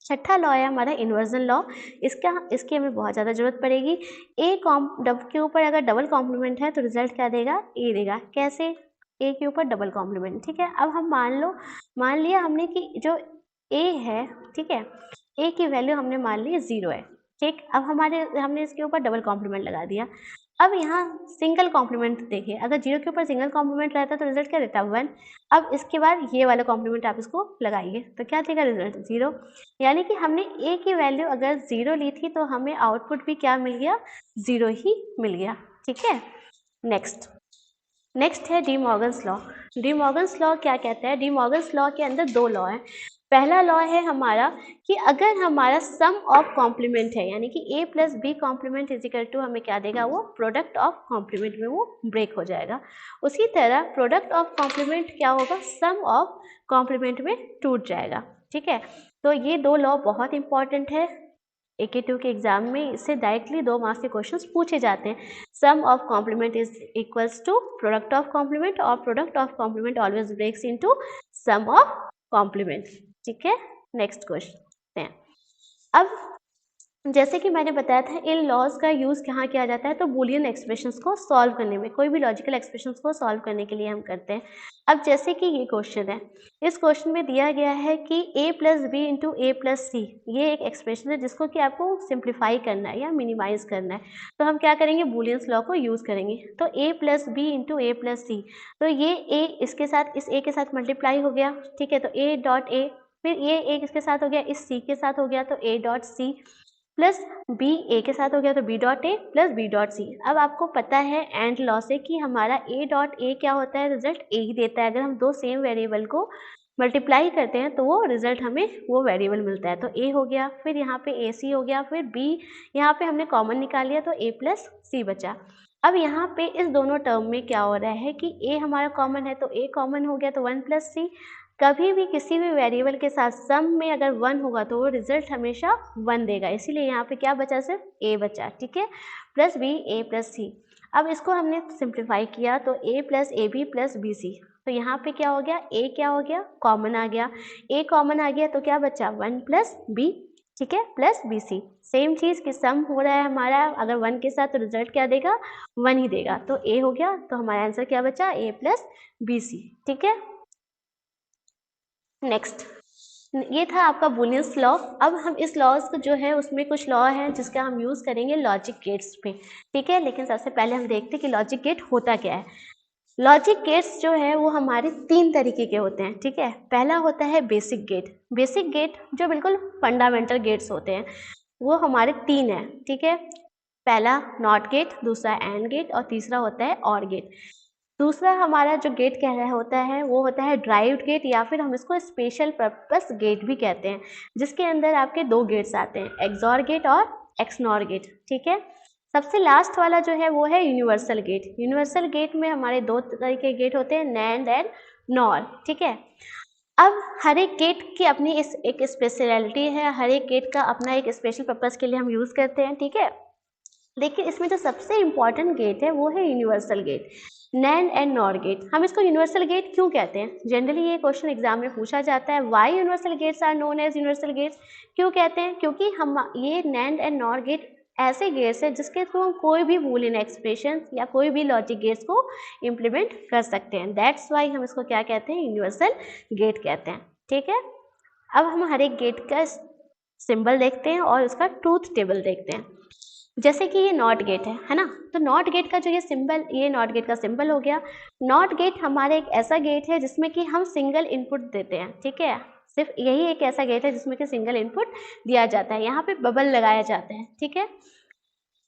Speaker 1: छठा लॉ है हमारा इन्वर्जन लॉ। इसकी हमें बहुत ज़्यादा जरूरत पड़ेगी। ए के ऊपर अगर डबल कॉम्प्लीमेंट है तो रिजल्ट क्या देगा, ए देगा। कैसे, ए के ऊपर डबल कॉम्प्लीमेंट। ठीक है, अब हम मान लिया हमने कि जो ए है, ठीक है, ए की वैल्यू हमने मान ली 0 है। ठीक, अब हमने इसके ऊपर डबल कॉम्प्लीमेंट लगा दिया। अब यहाँ सिंगल कॉम्प्लीमेंट देखिए, अगर 0 के ऊपर सिंगल कॉम्प्लीमेंट रहता तो रिजल्ट क्या देता, 1। अब इसके बाद ये वाला कॉम्प्लीमेंट आप इसको लगाइए तो क्या देगा, रिजल्ट 0। यानी कि हमने ए की वैल्यू अगर 0 ली थी तो हमें आउटपुट भी क्या मिल गया, 0 ही मिल गया। ठीक है, नेक्स्ट है D Morgan's law. D Morgan's law क्या कहता है, डी मॉर्गन्स लॉ के अंदर 2 लॉ है। पहला लॉ है हमारा कि अगर हमारा सम ऑफ कॉम्प्लीमेंट है, यानी कि A plus B complement is equal to हमें क्या देगा, वो प्रोडक्ट ऑफ कॉम्प्लीमेंट में वो ब्रेक हो जाएगा। उसी तरह प्रोडक्ट ऑफ कॉम्प्लीमेंट क्या होगा, सम ऑफ कॉम्प्लीमेंट में टूट जाएगा। ठीक है, तो ये 2 लॉ बहुत इंपॉर्टेंट है। AK2 के एग्जाम में इससे डायरेक्टली 2 मार्क्स के क्वेश्चंस पूछे जाते हैं। Sum of complement is equals to product of complement, और product of complement always breaks into sum of complement. ठीक है, नेक्स्ट क्वेश्चन है। अब जैसे कि मैंने बताया था, इन लॉज का यूज़ कहाँ किया जाता है, तो बूलियन एक्सप्रेशंस को सॉल्व करने में, कोई भी लॉजिकल एक्सप्रेशंस को सॉल्व करने के लिए हम करते हैं। अब जैसे कि ये क्वेश्चन है, इस क्वेश्चन में दिया गया है कि a plus B into A plus C, ये एक एक्सप्रेशन है जिसको कि आपको सिंप्लीफाई करना है या मिनिमाइज करना है। तो हम क्या करेंगे, बूलियंस लॉ को यूज़ करेंगे। तो a plus B into A plus C, तो ये a इसके साथ, इस a के साथ मल्टीप्लाई हो गया। ठीक है, तो a डॉट ए, फिर ये a किसके साथ हो गया, इस c के साथ हो गया, तो a dot C, plus B A के साथ हो गया तो B dot A plus B dot C. अब आपको पता है एंड लॉ से कि हमारा ए डॉट ए क्या होता है, रिजल्ट ए ही देता है। अगर हम 2 सेम वेरिएबल को मल्टीप्लाई करते हैं तो वो रिजल्ट हमें वो वेरिएबल मिलता है। तो ए हो गया, फिर यहाँ पे ए सी हो गया, फिर बी यहाँ पे हमने कॉमन निकाल लिया तो ए प्लस सी बचा। अब यहाँ पे इस दोनों टर्म में क्या हो रहा है कि ए हमारा कॉमन है तो ए कॉमन हो गया तो 1 प्लस सी। कभी भी किसी भी वेरिएबल के साथ सम में अगर 1 होगा तो वो रिजल्ट हमेशा 1 देगा, इसीलिए यहाँ पे क्या बचा, सिर्फ a बचा। ठीक है, plus B A plus C. अब इसको हमने सिंप्लीफाई किया तो a plus A B plus B C, तो यहाँ पे क्या हो गया, a क्या हो गया, कॉमन आ गया। a कॉमन आ गया तो क्या बचा, 1 प्लस बी, ठीक है, प्लस बी सी। सेम चीज़ कि सम हो रहा है हमारा अगर 1 के साथ तो रिजल्ट क्या देगा, 1 ही देगा। तो a हो गया, तो हमारा आंसर क्या बचा, a प्लस बी सी। ठीक है, ये था आपका बुलियंस लॉ। अब हम इस लॉज को जो है उसमें कुछ लॉ है जिसका हम यूज़ करेंगे लॉजिक गेट्स पे, ठीक है। लेकिन सबसे पहले हम देखते हैं कि लॉजिक गेट होता क्या है। लॉजिक गेट्स जो है वो हमारे 3 तरीके के होते हैं, ठीक है। पहला होता है बेसिक गेट। बेसिक गेट जो बिल्कुल फंडामेंटल गेट्स होते हैं वो हमारे 3 हैं, ठीक है। पहला नॉट गेट, दूसरा एंड गेट और तीसरा होता है और गेट। दूसरा हमारा जो गेट कह रहा होता है वो होता है ड्राइव्ड गेट, या फिर हम इसको स्पेशल पर्पस गेट भी कहते हैं, जिसके अंदर आपके 2 गेट्स आते हैं, एक्सॉर गेट और एक्सनॉर गेट, ठीक है। सबसे लास्ट वाला जो है वो है यूनिवर्सल गेट। यूनिवर्सल गेट में हमारे 2 तरह के गेट होते हैं, नैंड एंड नॉर, ठीक है। अब हर एक गेट की अपनी एक स्पेशलिटी है, हर एक गेट का अपना एक स्पेशल पर्पस के लिए हम यूज़ करते हैं, ठीक है। लेकिन इसमें जो सबसे इम्पॉर्टेंट गेट है वो है universal gate, NAND and NOR gate. हम इसको यूनिवर्सल गेट क्यों कहते हैं? जनरली ये क्वेश्चन एग्जाम में पूछा जाता है, why universal gates are known as universal gates. क्यों कहते हैं? क्योंकि हम ये नैंड एंड नॉर गेट ऐसे गेट्स हैं जिसके थ्रू हम कोई भी बूलियन एक्सप्रेशन या कोई भी लॉजिक गेट्स को इम्प्लीमेंट कर सकते हैं। दैट्स वाई हम इसको क्या कहते हैं? यूनिवर्सल गेट कहते हैं, ठीक है। अब हम हर एक गेट का सिंबल देखते हैं और उसका ट्रूथ टेबल देखते हैं। जैसे कि ये नॉट गेट है ना, तो नॉट गेट का जो ये सिंबल, ये नॉट गेट का सिंबल हो गया। नॉट गेट हमारा एक ऐसा गेट है जिसमें कि हम सिंगल इनपुट देते हैं, ठीक है। सिर्फ यही एक ऐसा गेट है जिसमें कि सिंगल इनपुट दिया जाता है, यहाँ पे बबल लगाया जाता है, ठीक है।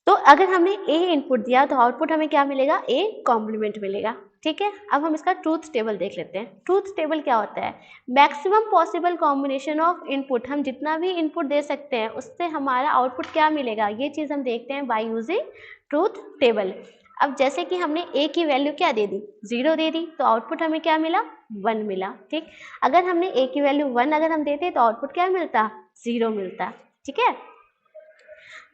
Speaker 1: तो अगर हमने ए इनपुट दिया तो आउटपुट हमें क्या मिलेगा? ए कॉम्प्लीमेंट मिलेगा, ठीक है। अब हम इसका ट्रूथ टेबल देख लेते हैं। ट्रूथ टेबल क्या होता है? Maximum possible combination of input, हम जितना भी इनपुट दे सकते हैं उससे हमारा आउटपुट क्या मिलेगा, ये चीज़ हम देखते हैं बाय यूजिंग ट्रूथ टेबल। अब जैसे कि हमने ए की वैल्यू क्या दे दी? 0 दे दी, तो आउटपुट हमें क्या मिला? 1 मिला, ठीक। अगर हमने ए की वैल्यू 1 अगर हम देते तो आउटपुट क्या मिलता? 0 मिलता, ठीक है।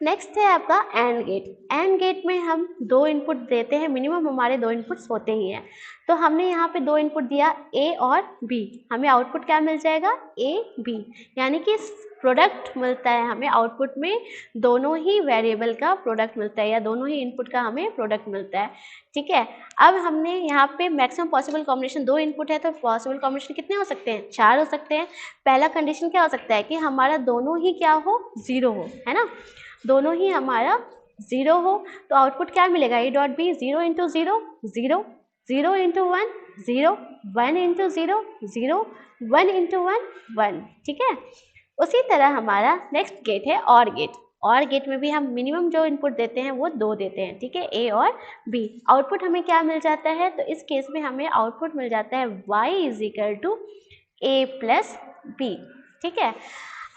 Speaker 1: नेक्स्ट है आपका एंड गेट। एंड गेट में हम 2 इनपुट देते हैं, मिनिमम हमारे 2 इनपुट्स होते ही हैं। तो हमने यहाँ पे 2 इनपुट दिया ए और बी, हमें आउटपुट क्या मिल जाएगा? ए बी, यानी कि प्रोडक्ट मिलता है हमें आउटपुट में, दोनों ही वेरिएबल का प्रोडक्ट मिलता है या दोनों ही इनपुट का हमें प्रोडक्ट मिलता है, ठीक है। अब हमने यहाँ पे मैक्सिमम पॉसिबल कॉम्बिनेशन, 2 इनपुट है तो पॉसिबल कॉम्बिनेशन कितने हो सकते हैं? 4 हो सकते हैं। पहला कंडीशन क्या हो सकता है कि हमारा दोनों ही क्या हो? 0 हो, है ना। दोनों ही हमारा 0 हो तो आउटपुट क्या मिलेगा? A dot B, 0 into 0 0, 0 into 1 0, 1 into 0 0, 1 into 1 1, ठीक है। उसी तरह हमारा नेक्स्ट गेट है और गेट। और गेट में भी हम मिनिमम जो इनपुट देते हैं वो 2 देते हैं, ठीक है, ए और बी। आउटपुट हमें क्या मिल जाता है? तो इस केस में हमें आउटपुट मिल जाता है y is equal to A plus B, ठीक है।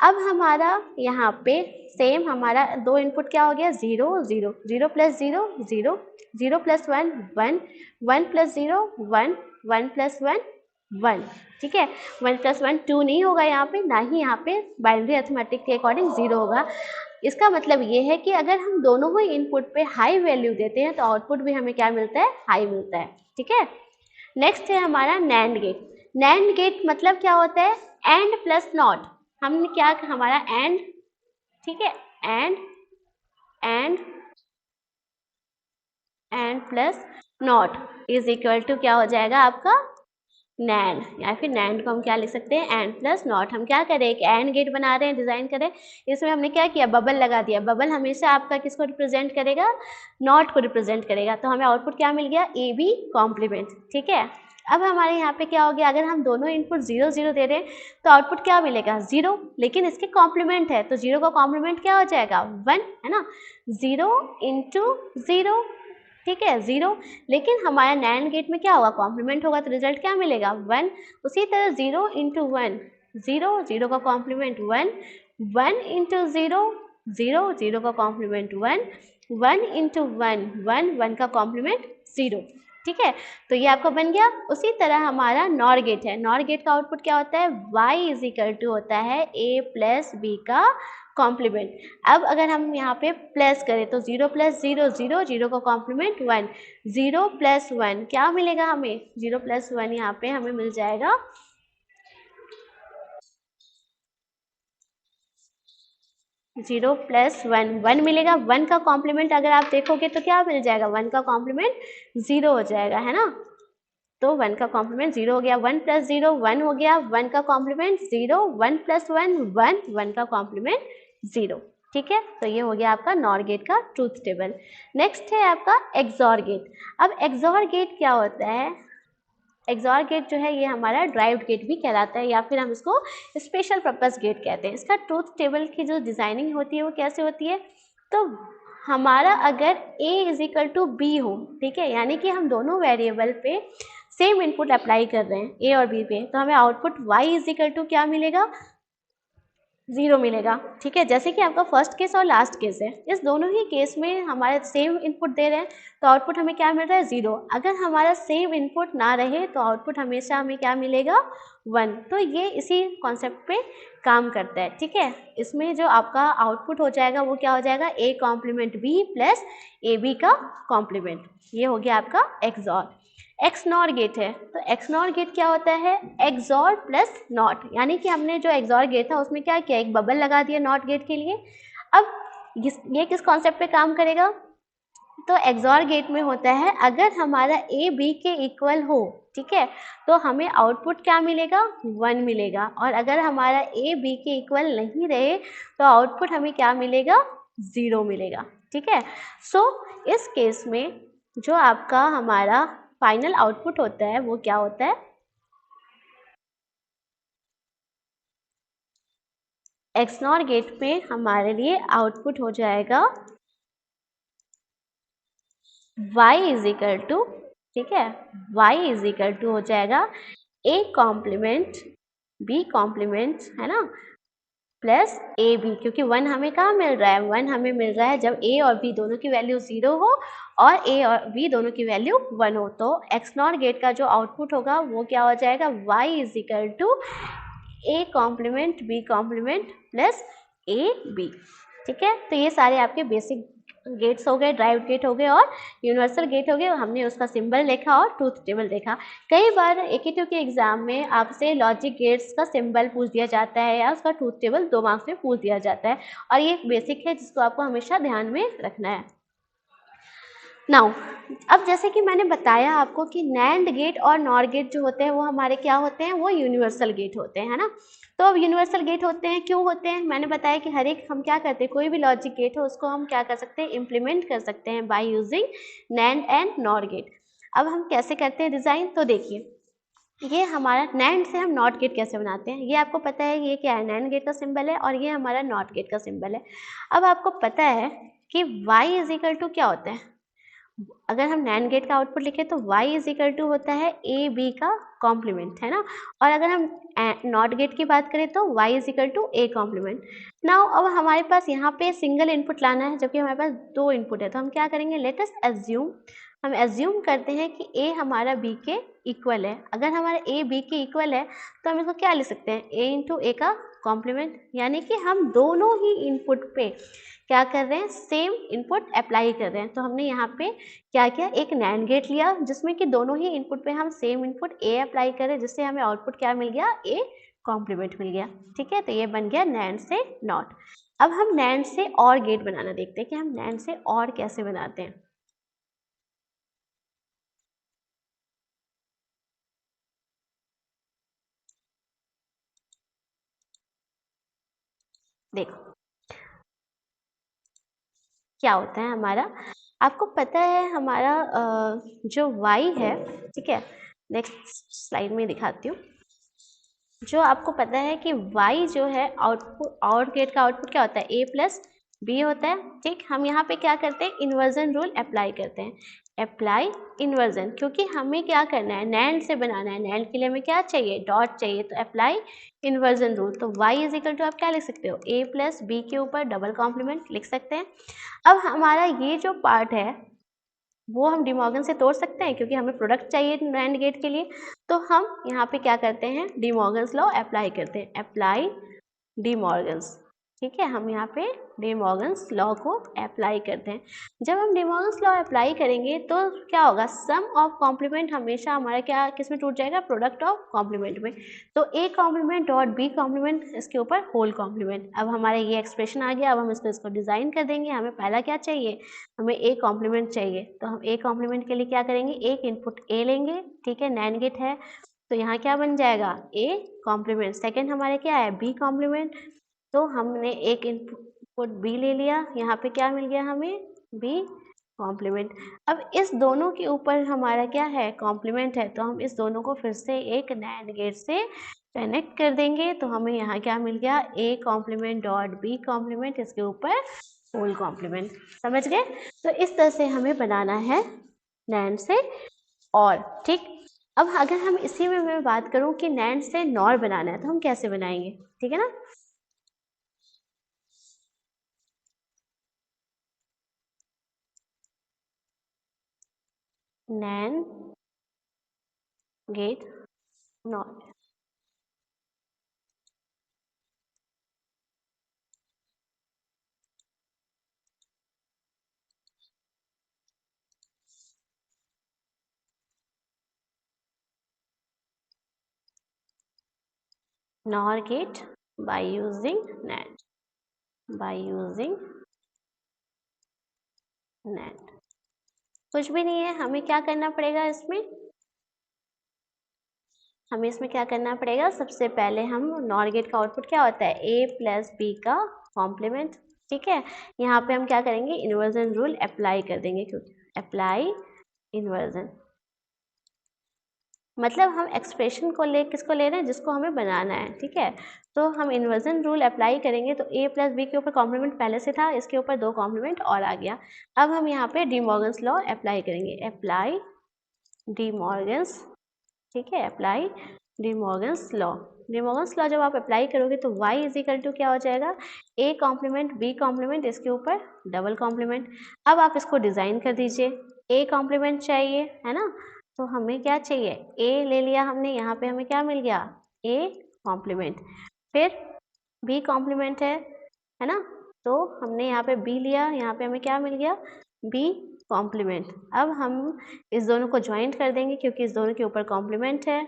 Speaker 1: अब हमारा यहाँ पे सेम हमारा 2 इनपुट क्या हो गया? 0 0, 0 प्लस 0 0, 0 प्लस 1 1, 1 प्लस 0 1, 1 प्लस 1 1, ठीक है। 1 प्लस 1 2 नहीं होगा यहाँ पे, ना ही यहाँ पे बाइनरी अर्थमेटिक के अकॉर्डिंग 0 होगा। इसका मतलब ये है कि अगर हम दोनों ही इनपुट पे हाई वैल्यू देते हैं तो आउटपुट भी हमें क्या मिलता है? हाई मिलता है, ठीक है। नेक्स्ट है हमारा नैंड गेट। नैंड गेट मतलब क्या होता है? And plus not. हमने क्या, हमारा एंड, ठीक है, and and and plus not is equal to क्या हो जाएगा आपका? नैंड, या फिर नैंड को हम क्या लिख सकते हैं? And plus not. हम क्या करें? एक एंड गेट बना रहे हैं, डिजाइन करें, इसमें हमने क्या किया? बबल लगा दिया। बबल हमेशा आपका किसको रिप्रेजेंट करेगा? नॉट को रिप्रेजेंट करेगा। तो हमें आउटपुट क्या मिल गया? ए बी कॉम्प्लीमेंट, ठीक है। अब हमारे यहाँ पे क्या हो गया? अगर हम दोनों इनपुट 0 0 दे रहे हैं तो आउटपुट क्या मिलेगा? 0, लेकिन इसके कॉम्प्लीमेंट है तो 0 का कॉम्प्लीमेंट क्या हो जाएगा? 1, है ना। 0 इंटू 0, ठीक है, 0। लेकिन हमारा नैंड गेट में क्या होगा? कॉम्प्लीमेंट होगा तो रिजल्ट क्या मिलेगा? 1। उसी तरह 0 इंटू 1 0, 0 का कॉम्प्लीमेंट 1, 1 इंटू 0 0, 0 का कॉम्प्लीमेंट 1, 1 इंटू 1 1, 1 का कॉम्प्लीमेंट 0, ठीक है। तो ये आपका बन गया। उसी तरह हमारा नॉर गेट है। नॉर गेट का आउटपुट क्या होता है? y इज इक्वल टू होता है a प्लस बी का कॉम्प्लीमेंट। अब अगर हम यहाँ पे प्लस करें तो 0 प्लस 0 0, 0 का कॉम्प्लीमेंट 1, 0 प्लस 1 क्या मिलेगा हमें? 0 प्लस 1 यहाँ पे हमें मिल जाएगा 0 प्लस 1 1 मिलेगा। 1 का कॉम्प्लीमेंट अगर आप देखोगे तो क्या मिल जाएगा? 1 का कॉम्प्लीमेंट 0 हो जाएगा, है ना। तो 1 का कॉम्प्लीमेंट 0 हो गया, 1 प्लस 0 1 हो गया, 1 का कॉम्प्लीमेंट 0, 1 प्लस 1 1, 1 का कॉम्प्लीमेंट 0। ठीक है, तो ये हो गया आपका नॉर गेट का ट्रूथ टेबल। नेक्स्ट है आपका एक्सॉर गेट। अब एक्सॉर गेट क्या होता है? एक्सॉर गेट जो है ये हमारा ड्राइव्ड गेट भी कहलाता है, या फिर हम इसको स्पेशल पर्पस गेट कहते हैं। इसका ट्रूथ टेबल की जो डिजाइनिंग होती है वो कैसे होती है? तो हमारा अगर a is equal to B हो, ठीक है, यानी कि हम दोनों वेरिएबल पे सेम इनपुट अप्लाई कर रहे हैं a और b पे, तो हमें output y is equal to क्या मिलेगा? 0 मिलेगा। ठीक है, जैसे कि आपका फर्स्ट केस और लास्ट केस है, इस दोनों ही केस में हमारे सेम इनपुट दे रहे हैं, तो आउटपुट हमें क्या मिल रहा है? 0। अगर हमारा सेम इनपुट ना रहे तो आउटपुट हमेशा हमें क्या मिलेगा? 1। तो ये इसी कॉन्सेप्ट पे काम करता है। ठीक है, इसमें जो आपका आउटपुट हो जाएगा वो क्या हो जाएगा? a complement b plus A B का कॉम्प्लीमेंट। ये हो गया आपका एक्सॉर। एक्सनॉर गेट है, तो एक्सनॉर गेट क्या होता है? एक्सॉर प्लस नॉट, यानी कि हमने जो एक्सॉर गेट था उसमें क्या किया? एक बबल लगा दिया नॉट गेट के लिए। अब ये किस कॉन्सेप्ट पे काम करेगा? तो एक्सॉर गेट में होता है अगर हमारा ए बी के इक्वल हो, ठीक है, तो हमें आउटपुट क्या मिलेगा? 1 मिलेगा। और अगर हमारा ए बी के इक्वल नहीं रहे तो आउटपुट हमें क्या मिलेगा? 0 मिलेगा। ठीक है, सो इस केस में जो आपका हमारा फाइनल आउटपुट होता है वो क्या होता है? एक्सनॉर गेट पे हमारे लिए आउटपुट हो जाएगा y इज इक्वल टू, ठीक है, y इज इक्वल टू हो जाएगा a कॉम्प्लीमेंट b कॉम्प्लीमेंट, है ना, प्लस ए बी, क्योंकि 1 हमें कहाँ मिल रहा है? 1 हमें मिल रहा है जब a और b दोनों की वैल्यू 0 हो और a और b दोनों की वैल्यू 1 हो। तो एक्सनॉर गेट का जो आउटपुट होगा वो क्या हो जाएगा? y is equal to a complement b complement plus A B. ठीक है, तो ये सारे आपके बेसिक गेट्स हो गए, ड्राइव गेट हो गए और यूनिवर्सल गेट हो गए। हमने उसका सिंबल देखा और ट्रूथ टेबल देखा। कई बार एकेटीयू के एग्जाम में आपसे लॉजिक गेट्स का सिंबल पूछ दिया जाता है या उसका ट्रूथ टेबल 2 मार्क्स में पूछ दिया जाता है, और ये एक बेसिक है जिसको आपको हमेशा ध्यान में रखना है। नाउ, अब जैसे कि मैंने बताया आपको कि नैंड गेट और नॉर गेट जो होते हैं वो हमारे क्या होते हैं? वो यूनिवर्सल गेट होते हैं, है ना। तो अब यूनिवर्सल गेट होते हैं, क्यों होते हैं? मैंने बताया कि हर एक हम क्या करते हैं, कोई भी लॉजिक गेट हो उसको हम क्या कर सकते हैं? इम्प्लीमेंट कर सकते हैं by using NAND and NOR gate. अब हम कैसे करते हैं डिज़ाइन? तो देखिए, ये हमारा नैंड से हम नॉट गेट कैसे बनाते हैं, ये आपको पता है। ये क्या है? नैंड गेट का सिंबल है और ये हमारा नॉट गेट का सिंबल है। अब आपको पता है कि y इज इक्वल टू क्या होता है? अगर हम नैंड गेट का आउटपुट लिखें तो y इज इक्वल टू होता है ए बी का कॉम्प्लीमेंट, है ना। और अगर हम नॉट गेट की बात करें तो y is equal to A complement. Now अब हमारे पास यहाँ पे सिंगल इनपुट लाना है, जबकि हमारे पास 2 इनपुट है, तो हम क्या करेंगे? लेट अस एज्यूम, हम एज्यूम करते हैं कि a हमारा b के इक्वल है। अगर हमारा a b के इक्वल है तो हम इसको क्या लिख सकते हैं? a इंटू ए का कॉम्प्लीमेंट, यानी कि हम दोनों ही इनपुट पे क्या कर रहे हैं? सेम इनपुट अप्लाई कर रहे हैं। तो हमने यहाँ पे क्या किया? एक नैंड गेट लिया जिसमें कि दोनों ही इनपुट पे हम सेम इनपुट ए अप्लाई करें, जिससे हमें आउटपुट क्या मिल गया? ए कॉम्प्लीमेंट मिल गया। ठीक है, तो ये बन गया नैंड से नॉट। अब हम नैंड से और गेट बनाना देखते हैं कि हम नैंड से और कैसे बनाते हैं। देखो क्या होता है हमारा, आपको पता है हमारा जो y है, ठीक है, नेक्स्ट स्लाइड में दिखाती हूँ। जो आपको पता है कि y जो है आउटपुट, आउट गेट का आउटपुट क्या होता है? a प्लस बी होता है। ठीक, हम यहाँ पे क्या करते हैं? इन्वर्जन रूल अप्लाई करते हैं। अप्लाई इन्वर्जन, क्योंकि हमें क्या करना है? नैंड से बनाना है। नैंड के लिए हमें क्या चाहिए? डॉट चाहिए, तो अप्लाई इन्वर्जन रूल। तो y इज इक्वल टू आप क्या लिख सकते हो? a प्लस बी के ऊपर डबल कॉम्प्लीमेंट लिख सकते हैं। अब हमारा ये जो पार्ट है वो हम डिमॉर्गन से तोड़ सकते हैं, क्योंकि हमें प्रोडक्ट चाहिए नैंड गेट के लिए। तो हम यहाँ पे क्या करते हैं? डिमॉर्गन्स लॉ अप्लाई करते हैं। अप्लाई डिमॉर्गन्स, ठीक है, हम यहाँ पे डी मॉर्गन्स लॉ को अप्लाई करते हैं। जब हम डी मॉर्गन्स लॉ अप्लाई करेंगे तो क्या होगा, सम ऑफ कॉम्प्लीमेंट हमेशा हमारा क्या किस में टूट जाएगा, प्रोडक्ट ऑफ कॉम्प्लीमेंट में। तो A complement dot B complement, इसके ऊपर होल कॉम्प्लीमेंट। अब हमारे ये एक्सप्रेशन आ गया। अब हम इसको डिज़ाइन कर देंगे। हमें पहला क्या चाहिए, हमें ए कॉम्प्लीमेंट चाहिए। तो हम ए कॉम्प्लीमेंट के लिए क्या करेंगे, एक इनपुट ए लेंगे, ठीक है, नैंड गेट है, तो यहाँ क्या बन जाएगा, ए कॉम्प्लीमेंट। सेकेंड हमारे क्या है, बी कॉम्प्लीमेंट, तो हमने एक इनपुट बी ले लिया, यहाँ पे क्या मिल गया हमें, बी कॉम्प्लीमेंट। अब इस दोनों के ऊपर हमारा क्या है, कॉम्प्लीमेंट है, तो हम इस दोनों को फिर से एक नैंड गेट से कनेक्ट कर देंगे। तो हमें यहाँ क्या मिल गया, A complement dot B complement, इसके ऊपर होल कॉम्प्लीमेंट। समझ गए। तो इस तरह से हमें बनाना है नैंड से और, ठीक। अब अगर हम इसी में मैं बात करूं कि नैंड से नॉर बनाना है तो हम कैसे बनाएंगे, ठीक है ना। NAND gate NOR, NOR gate by using NAND, by using NAND. कुछ भी नहीं है, हमें क्या करना पड़ेगा इसमें, हमें इसमें क्या करना पड़ेगा, सबसे पहले हम नॉर गेट का आउटपुट क्या होता है, ए प्लस बी का कॉम्प्लीमेंट, ठीक है। यहाँ पे हम क्या करेंगे, इन्वर्जन रूल अप्लाई कर देंगे, क्योंकि अप्लाई इन्वर्जन मतलब हम एक्सप्रेशन को किसको ले रहे हैं, जिसको हमें बनाना है, ठीक है। तो हम इन्वर्जन रूल अप्लाई करेंगे, तो ए प्लस बी के ऊपर कॉम्प्लीमेंट पहले से था, इसके ऊपर दो कॉम्प्लीमेंट और आ गया। अब हम यहाँ पे डी मॉर्गन्स लॉ अप्लाई करेंगे, अप्लाई डी मॉर्गन्स, ठीक है, apply D Morgan's law. D Morgan's law जब आप अप्लाई करोगे तो y इज इक्वल टू क्या हो जाएगा, a कॉम्प्लीमेंट b कॉम्प्लीमेंट, इसके ऊपर डबल कॉम्प्लीमेंट। अब आप इसको डिज़ाइन कर दीजिए, a कॉम्प्लीमेंट चाहिए है ना, तो हमें क्या चाहिए, a ले लिया हमने, यहाँ पे हमें क्या मिल गया, a कॉम्प्लीमेंट, फिर b कॉम्प्लीमेंट है ना, तो हमने यहाँ पे b लिया, यहाँ पे हमें क्या मिल गया, b कॉम्प्लीमेंट। अब हम इस दोनों को ज्वाइंट कर देंगे, क्योंकि इस दोनों के ऊपर कॉम्प्लीमेंट है,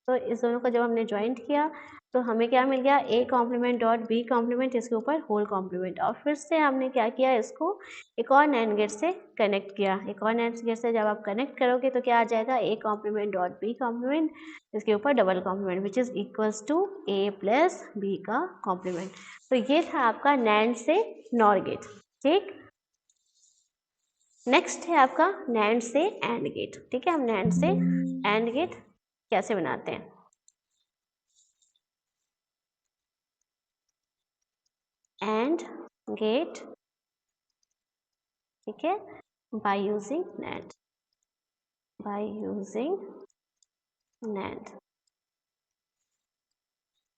Speaker 1: तो इस दोनों को जब हमने ज्वाइंट किया तो हमें क्या मिल गया, A complement dot B complement, इसके ऊपर होल कॉम्प्लीमेंट। और फिर से हमने क्या किया, इसको एक और नैंड गेट से कनेक्ट किया। एक और नैंड गेट से जब आप कनेक्ट करोगे तो क्या आ जाएगा, A complement dot B complement, इसके ऊपर double complement, which is equals to A plus B का कॉम्प्लीमेंट। तो ये था आपका नैंड से नॉर गेट, ठीक। नेक्स्ट है आपका नैंड से एंड गेट, ठीक है। हम नैंड से एंड गेट कैसे बनाते हैं, एंड गेट, ठीक है, bye using NAND, by using NAND.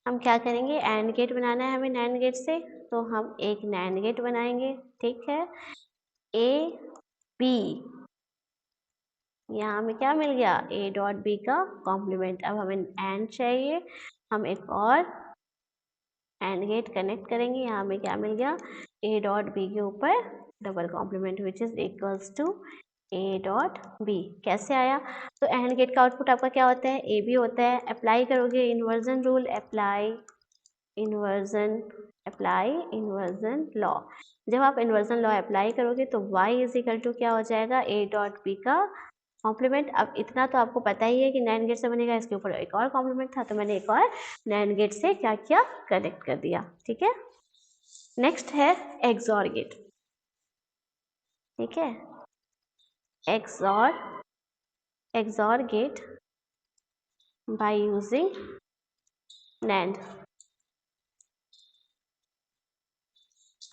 Speaker 1: हम क्या करेंगे, एंड गेट बनाना है हमें नैंड गेट से, तो हम एक नैंड गेट बनाएंगे, ठीक है। ए बी, यहाँ हमें क्या मिल गया, ए डॉट बी का कॉम्प्लीमेंट। अब हमें एंड चाहिए, हम एक और एंड गेट कनेक्ट करेंगे, यहाँ हमें क्या मिल गया, ए डॉट बी के ऊपर double complement, which is equals to A dot B. कैसे आया, तो एंड गेट का आउटपुट आपका क्या होता है, ए बी होता है। अप्लाई करोगे inversion rule, apply inversion, apply inversion law. जब आप इन्वर्जन लॉ अप्लाई करोगे तो y इज इक्वल टू क्या हो जाएगा, ए डॉट बी का कॉम्प्लीमेंट। अब इतना तो आपको पता ही है कि नैंड गेट से बनेगा, इसके ऊपर एक और कॉम्प्लीमेंट था, तो मैंने एक और नैंड गेट से क्या किया, कनेक्ट कर दिया, ठीक है। नेक्स्ट है एक्सॉर गेट, ठीक है, XOR gate by using NAND.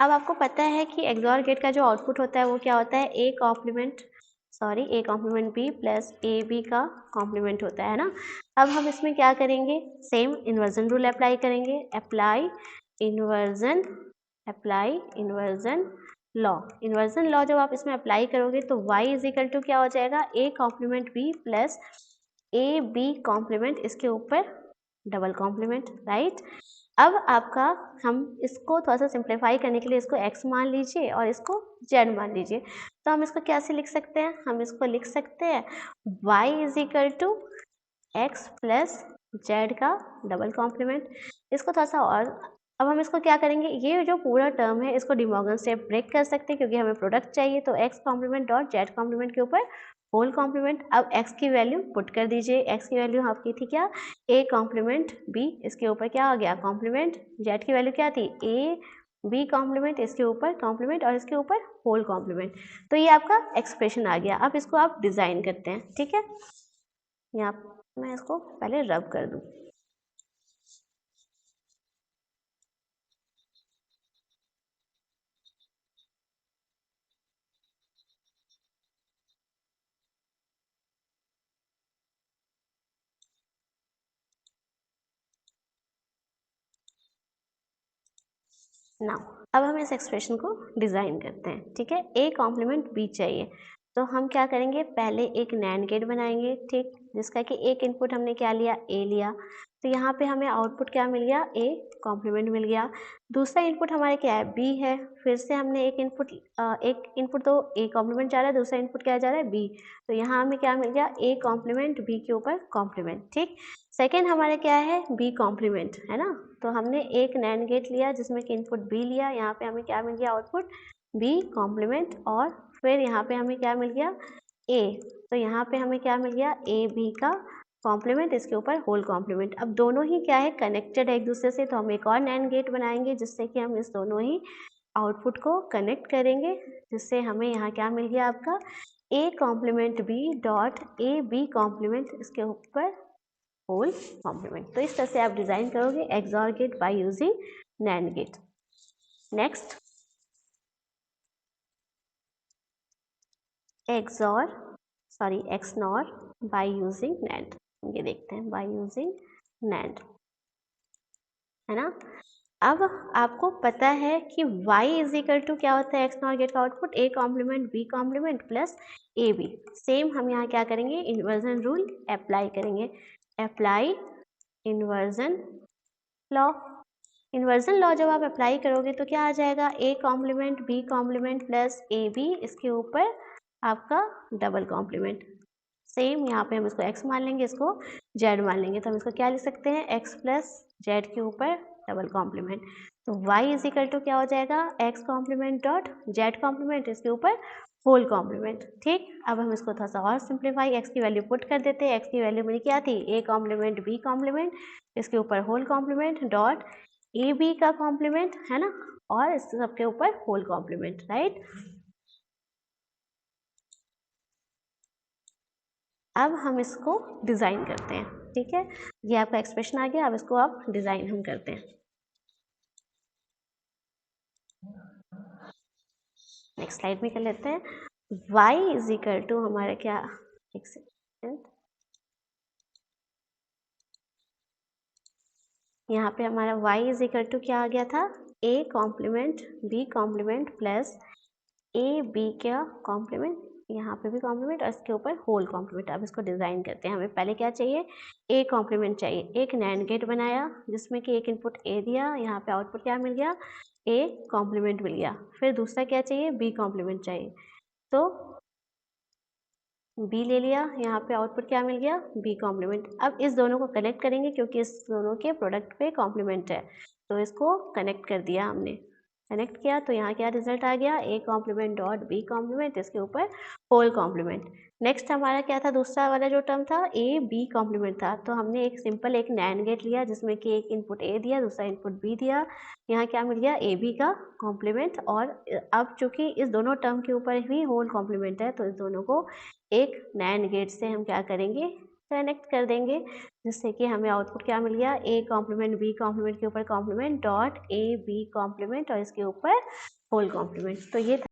Speaker 1: अब आपको पता है कि एक्सॉर गेट का जो आउटपुट होता है वो क्या होता है, A complement B plus A B का कॉम्प्लीमेंट होता है ना। अब हम इसमें क्या करेंगे, सेम इन्वर्जन रूल अप्लाई करेंगे, apply inversion law. Inversion law जब आप इसमें अप्लाई करोगे तो y इज इक्वल टू क्या हो जाएगा, A complement B plus A B complement, इसके ऊपर डबल कॉम्प्लीमेंट, राइट। अब आपका हम इसको थोड़ा सा सिंप्लीफाई करने के लिए इसको x मान लीजिए और इसको z मान लीजिए। तो हम इसको कैसे लिख सकते हैं? हम इसको लिख सकते हैं y is equal to x plus Z का डबल कॉम्प्लीमेंट। इसको थोड़ा सा और अब हम इसको क्या करेंगे, ये जो पूरा टर्म है इसको डिमॉर्गन से ब्रेक कर सकते हैं क्योंकि हमें प्रोडक्ट चाहिए। तो x complement dot Z complement के ऊपर होल कॉम्प्लीमेंट। अब x की वैल्यू पुट कर दीजिए। x की वैल्यू आपकी थी क्या? a कॉम्प्लीमेंट b, इसके ऊपर क्या हो गया? कॉम्प्लीमेंट। z की वैल्यू क्या थी? a b कॉम्प्लीमेंट, इसके ऊपर कॉम्प्लीमेंट और इसके ऊपर होल कॉम्प्लीमेंट। तो ये आपका एक्सप्रेशन आ गया। अब इसको आप डिज़ाइन करते हैं, ठीक है। यहाँ मैं इसको पहले रब कर दूँ। नाउ अब हम इस एक्सप्रेशन को डिज़ाइन करते हैं, ठीक है। a कॉम्प्लीमेंट b चाहिए, तो हम क्या करेंगे, पहले एक नैंड गेट बनाएंगे, ठीक, जिसका कि एक इनपुट हमने क्या लिया? a लिया। तो यहाँ पे हमें आउटपुट क्या मिल गया? a कॉम्प्लीमेंट मिल गया। दूसरा इनपुट हमारे क्या है? b है। फिर से हमने एक इनपुट तो a कॉम्प्लीमेंट जा रहा है, दूसरा इनपुट क्या जा रहा है? b। तो यहाँ हमें क्या मिल गया? a कॉम्प्लीमेंट b के ऊपर कॉम्प्लीमेंट, ठीक। सेकेंड हमारे क्या है? b कॉम्प्लीमेंट, है ना। तो हमने एक नैंड गेट लिया जिसमें कि इनपुट b लिया, यहाँ पे हमें क्या मिल गया? Output b complement. और फिर यहाँ पे हमें क्या मिल गया? a। तो यहाँ पे हमें क्या मिल गया? a b का कॉम्प्लीमेंट, इसके ऊपर होल कॉम्प्लीमेंट। अब दोनों ही क्या है? कनेक्टेड है एक दूसरे से, तो हम एक और नैंड गेट बनाएंगे जिससे कि हम इस दोनों ही आउटपुट को कनेक्ट करेंगे, जिससे हमें यहाँ क्या मिल गया आपका? a complement b dot a b complement, इसके ऊपर होल कॉम्प्लीमेंट। तो इस तरह से आप डिजाइन करोगे XOR gate by using NAND gate. Next, XNOR by using NAND. ये देखते हैं, बाय यूजिंग नैंड, है ना। अब आपको पता है कि y इज इक्वल टू क्या होता है? एक्स नॉर गेट का output a complement b complement plus A B. Same हम यहाँ क्या करेंगे? इन्वर्जन रूल अप्लाई करेंगे। Apply inversion law. Inversion law जब आप अप्लाई करोगे तो क्या आ जाएगा? a complement b complement plus A B, इसके ऊपर आपका डबल कॉम्प्लीमेंट। सेम यहाँ पे हम इसको x मान लेंगे, इसको z मान लेंगे। तो हम इसको क्या लिख सकते हैं? x प्लस जेड के ऊपर डबल कॉम्प्लीमेंट। तो y इज इक्वल टू क्या हो जाएगा? x complement dot Z complement, इसके ऊपर होल कॉम्प्लीमेंट, ठीक। अब हम इसको थोड़ा सा और सिंप्लीफाई, x की वैल्यू पुट कर देते हैं। x की वैल्यू मेरी क्या थी? a कॉम्प्लीमेंट b कॉम्प्लीमेंट, इसके ऊपर whole complement dot A B का कॉम्प्लीमेंट, है ना, और इस सबके ऊपर होल कॉम्प्लीमेंट, राइट। अब हम इसको डिज़ाइन करते हैं, ठीक है। ये आपका एक्सप्रेशन आ गया। अब इसको आप डिज़ाइन हम करते हैं। नेक्स्ट स्लाइड में कर लेते हैं। y इज इक्वल टू हमारा क्या? एक सेकेंड, यहाँ पे हमारा y इज इक्वल टू क्या आ गया था? a complement b complement plus A B का कॉम्प्लीमेंट, यहाँ पे भी कॉम्प्लीमेंट और इसके ऊपर होल कॉम्प्लीमेंट। अब इसको डिज़ाइन करते हैं। हमें पहले क्या चाहिए? ए कॉम्प्लीमेंट चाहिए। एक नैंड गेट बनाया जिसमें कि एक इनपुट ए दिया, यहाँ पे आउटपुट क्या मिल गया? ए कॉम्प्लीमेंट मिल गया। फिर दूसरा क्या चाहिए? बी कॉम्प्लीमेंट चाहिए, तो बी ले लिया, यहाँ पे आउटपुट क्या मिल गया? B complement. अब इस दोनों को कनेक्ट करेंगे क्योंकि इस दोनों के प्रोडक्ट पे कॉम्प्लीमेंट है, तो इसको कनेक्ट कर दिया हमने। कनेक्ट किया तो यहाँ क्या रिजल्ट आ गया? A complement dot B complement, इसके ऊपर होल कॉम्प्लीमेंट। नेक्स्ट हमारा क्या था? दूसरा वाला जो टर्म था ए बी कॉम्प्लीमेंट था, तो हमने एक सिंपल एक नैंड गेट लिया जिसमें कि एक इनपुट ए दिया, दूसरा इनपुट बी दिया। यहाँ क्या मिल गया? ए बी का कॉम्प्लीमेंट। और अब चूंकि इस दोनों टर्म के ऊपर ही होल कॉम्प्लीमेंट है, तो इस दोनों को एक नैंड गेट से हम क्या करेंगे? कनेक्ट कर देंगे, जिससे कि हमें आउटपुट क्या मिल गया? ए कॉम्प्लीमेंट बी कॉम्प्लीमेंट के ऊपर complement dot A B complement और इसके ऊपर होल कॉम्प्लीमेंट। तो ये